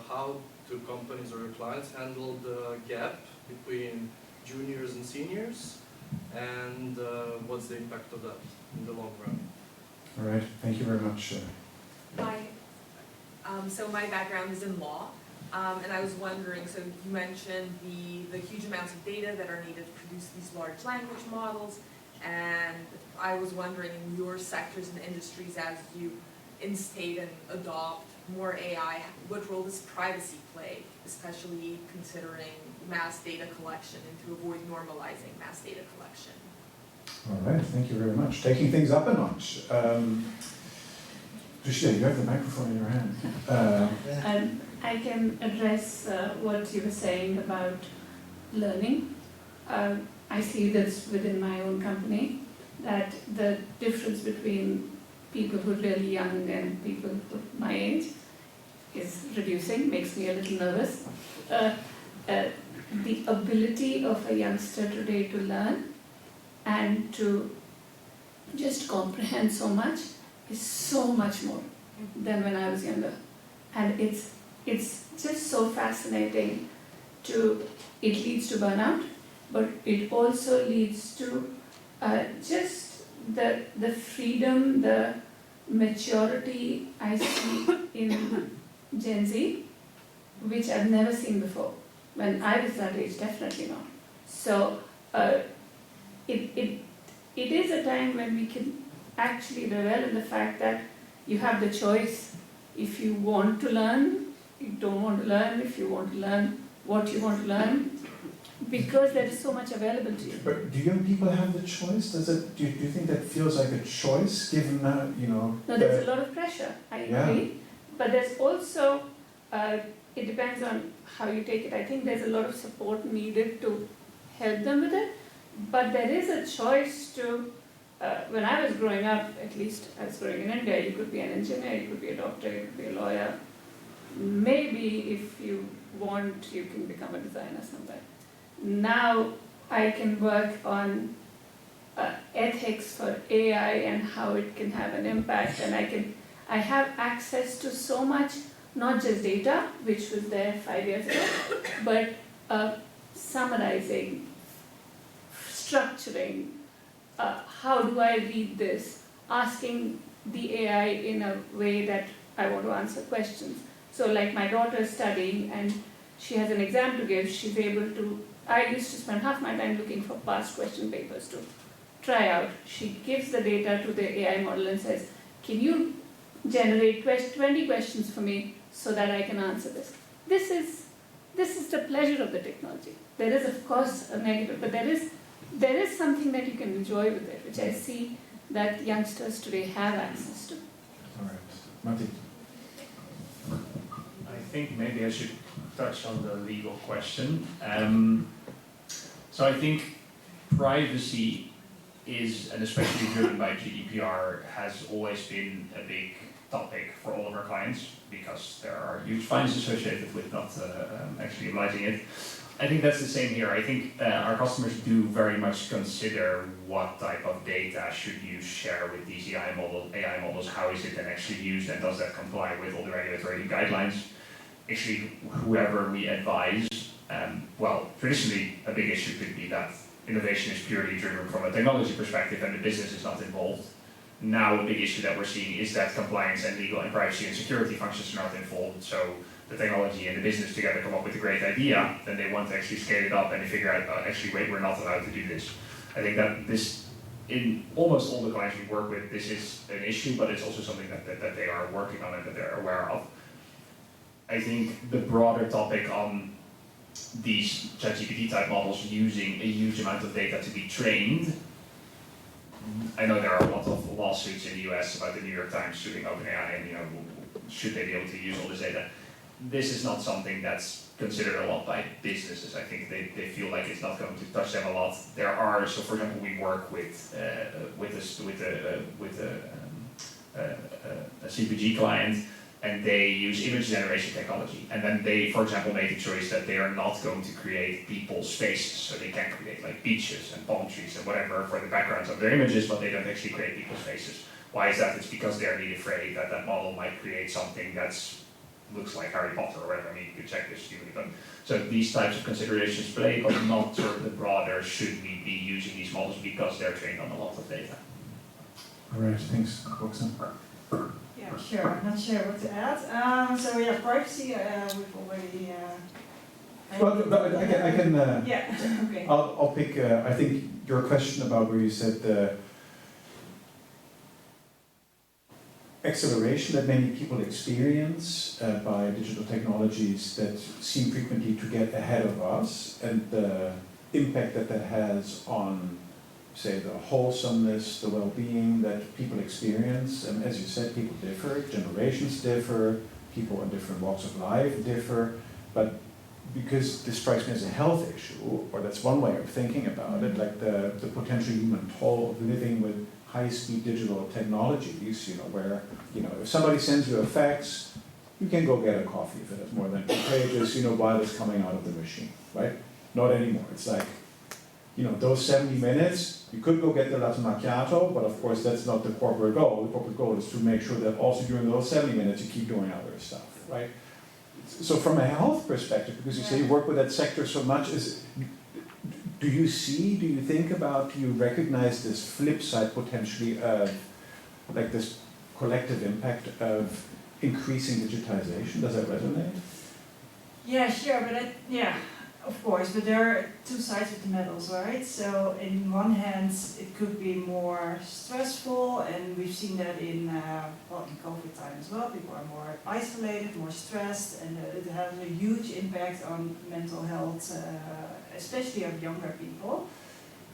how do companies or your clients handle the gap between juniors and seniors, and what's the impact of that in the long run? All right. Thank you very much. So my background is in law, and I was wondering, so you mentioned the huge amounts of data that are needed to produce these large language models, and I was wondering in your sectors and industries, as you instate and adopt more AI, what role does privacy play, especially considering mass data collection and to avoid normalizing mass data collection? All right. Thank you very much. Taking things up a notch. Lucia, you have the microphone in your hand. I can address what you were saying about learning. I see this within my own company, that the difference between people who are really young and people who are my age is reducing, makes me a little nervous. The ability of a youngster today to learn and to just comprehend so much is so much more than when I was younger. And it's just so fascinating it leads to burnout, but it also leads to just the freedom, the maturity I see in Gen Z, which I've never seen before. When I was that age, definitely not. So it is a time when we can actually revel in the fact that you have the choice if you want to learn, you don't want to learn, if you want to learn what you want to learn, because there is so much available to you. But do young people have the choice? Do you think that feels like a choice, given No, there's a lot of pressure, I agree. But there's also, it depends on how you take it. I think there's a lot of support needed to help them with it. But there is a choice to, when I was growing up, at least I was growing in India, you could be an engineer, you could be a doctor, you could be a lawyer. Maybe if you want, you can become a designer someday. Now I can work on ethics for AI and how it can have an impact, and I have access to so much, not just data, which was there 5 years ago, but summarizing, structuring, how do I read this, asking the AI in a way that I want to answer questions. So like my daughter is studying and she has an exam to give, she's able to, I used to spend half my time looking for past question papers to try out. She gives the data to the AI model and says, can you generate 20 questions for me so that I can answer this? This is the pleasure of the technology. There is of course a negative, but there is something that you can enjoy with it, which I see that youngsters today have access to. All right. Matti. I think maybe I should touch on the legal question. So I think privacy is, and especially driven by GDPR, has always been a big topic for all of our clients because there are huge fines associated with not actually obliging it. I think that's the same here. I think our customers do very much consider what type of data should you share with these AI models, how is it then actually used, and does that comply with all the regulatory guidelines? Actually, whoever we advise, well, traditionally a big issue could be that innovation is purely driven from a technology perspective and the business is not involved. Now a big issue that we're seeing is that compliance and legal and privacy and security functions are not involved. So the technology and the business together come up with a great idea, then they want to actually scale it up and they figure out, actually wait, we're not allowed to do this. I think that this, in almost all the clients we work with, this is an issue, but it's also something that they are working on and that they're aware of. I think the broader topic on these ChatGPT type models using a huge amount of data to be trained. I know there are a lot of lawsuits in the US about the New York Times suing OpenAI and, you know, should they be able to use all this data? This is not something that's considered a lot by businesses. I think they feel like it's not going to touch them a lot. There are, so for example, we work with a CPG client, and they use image generation technology. And then they, for example, made the choice that they are not going to create people's faces. So they can create like beaches and palm trees and whatever for the backgrounds of their images, but they don't actually create people's faces. Why is that? It's because they're really afraid that that model might create something that's looks like Harry Potter or whatever. I mean, you could check this stupidly, but so these types of considerations play, but not sort of the broader, should we be using these models because they're trained on a lot of data. All right, thanks, Roxanne. Yeah, sure. I'm not sure what to add. So yeah, privacy, we've already. Well, but I can. Yeah. Okay. I'll pick. I think your question about where you said the acceleration that many people experience by digital technologies that seem frequently to get ahead of us, and the impact that that has on, say, the wholesomeness, the well-being that people experience. And as you said, people differ, generations differ, people in different walks of life differ, but because this strikes me as a health issue, or that's one way of thinking about it, like the potential human toll of living with high-speed digital technologies, you know, where, you know, if somebody sends you a fax, you can go get a coffee if it has more than 2 pages, you know, while it's coming out of the machine, right? Not anymore. It's like, you know, those 70 minutes, you could go get the latte macchiato, but of course that's not the corporate goal. The corporate goal is to make sure that also during those 70 minutes you keep doing other stuff, right? So from a health perspective, because you say you work with that sector so much, do you think about, do you recognize this flip side potentially of like this collective impact of increasing digitization? Does that resonate? Yeah, sure, but yeah, of course, but there are two sides of the medals, right? So in one hand, it could be more stressful, and we've seen that in COVID time as well. People are more isolated, more stressed, and it has a huge impact on mental health, especially of younger people.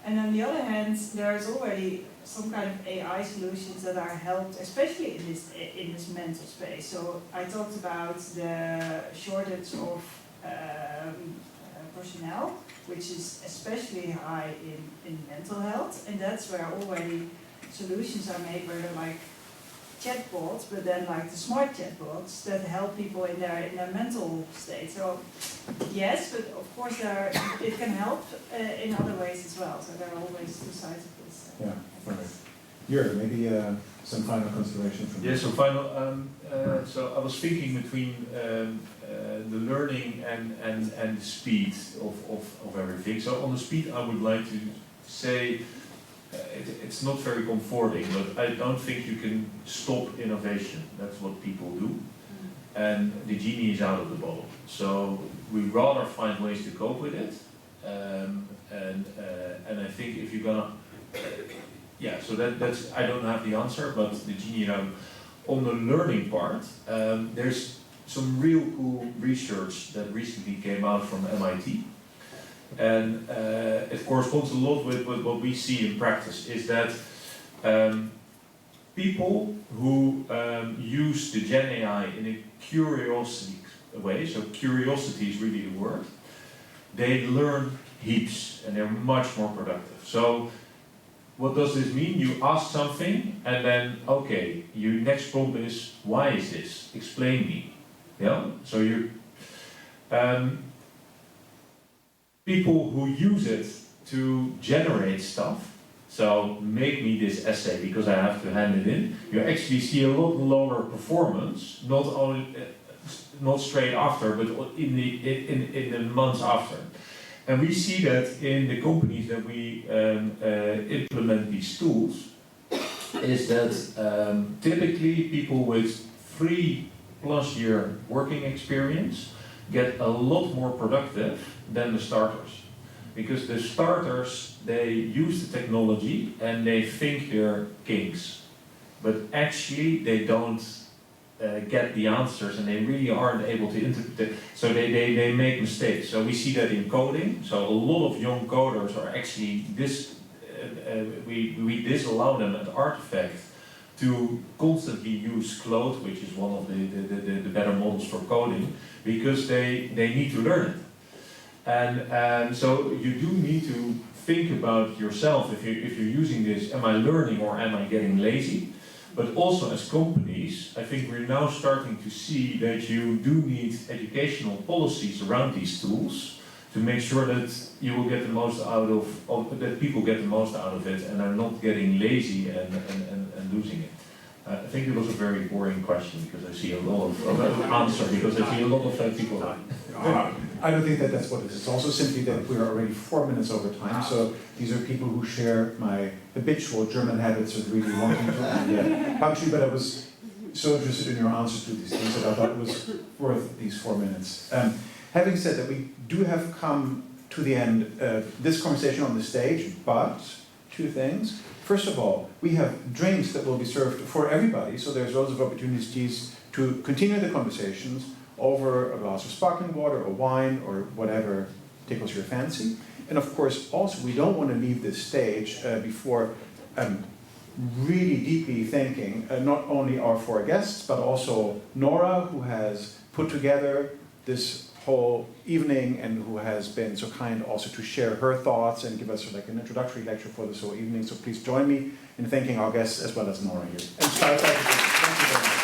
And on the other hand, there's already some kind of AI solutions that are helped, especially in this mental space. So I talked about the shortage of personnel, which is especially high in mental health, and that's where already solutions are made where they're like chatbots, but then like the smart chatbots that help people in their mental state. So yes, but of course it can help in other ways as well. So there are always two sides of this. Yeah, right. Jurgen, maybe some final consideration from you. Yeah, so final. So I was thinking between the learning and the speed of everything. So on the speed, I would like to say it's not very comforting, but I don't think you can stop innovation. That's what people do, and the genie is out of the bottle. So we rather find ways to cope with it, and I think if you're gonna, yeah. So that's I don't have the answer, but the genie on the learning part, there's some real cool research that recently came out from MIT. And it corresponds a lot with what we see in practice, is that people who use the Gen AI in a curiosity way, so curiosity is really the word, they learn heaps and they're much more productive. So what does this mean? You ask something and then, okay, your next prompt is, why is this? Explain me. Yeah? So you people who use it to generate stuff, so make me this essay because I have to hand it in, you actually see a lot lower performance, not only not straight after, but in the months after. And we see that in the companies that we implement these tools, is that typically people with 3+ year working experience get a lot more productive than the starters. Because the starters, they use the technology and they think they're kings. But actually they don't get the answers, and they really aren't able to interpret it. So they make mistakes. So we see that in coding. So a lot of young coders are actually we disallow them at Artifact to constantly use Claude, which is one of the better models for coding, because they need to learn it. And so you do need to think about yourself if you're using this, am I learning or am I getting lazy? But also as companies, I think we're now starting to see that you do need educational policies around these tools to make sure that you will get the most out of that people get the most out of it and are not getting lazy and losing it. I think it was a very boring question because I see a lot of answer because I see a lot of people. I don't think that that's what it is. It's also simply that we're already 4 minutes over time, so these are people who share my habitual German habits of really wanting to punctuate, but I was so interested in your answer to these things that I thought it was worth these 4 minutes. Having said that, we do have come to the end of this conversation on the stage, but two things. First of all, we have drinks that will be served for everybody, so there's loads of opportunities to continue the conversations over a glass of sparkling water or wine or whatever tickles your fancy. And of course, also, we don't want to leave this stage before really deeply thanking not only our 4 guests, but also Nora, who has put together this whole evening and who has been so kind also to share her thoughts and give us like an introductory lecture for this whole evening. So please join me in thanking our guests as well as Nora here. And thank you very much.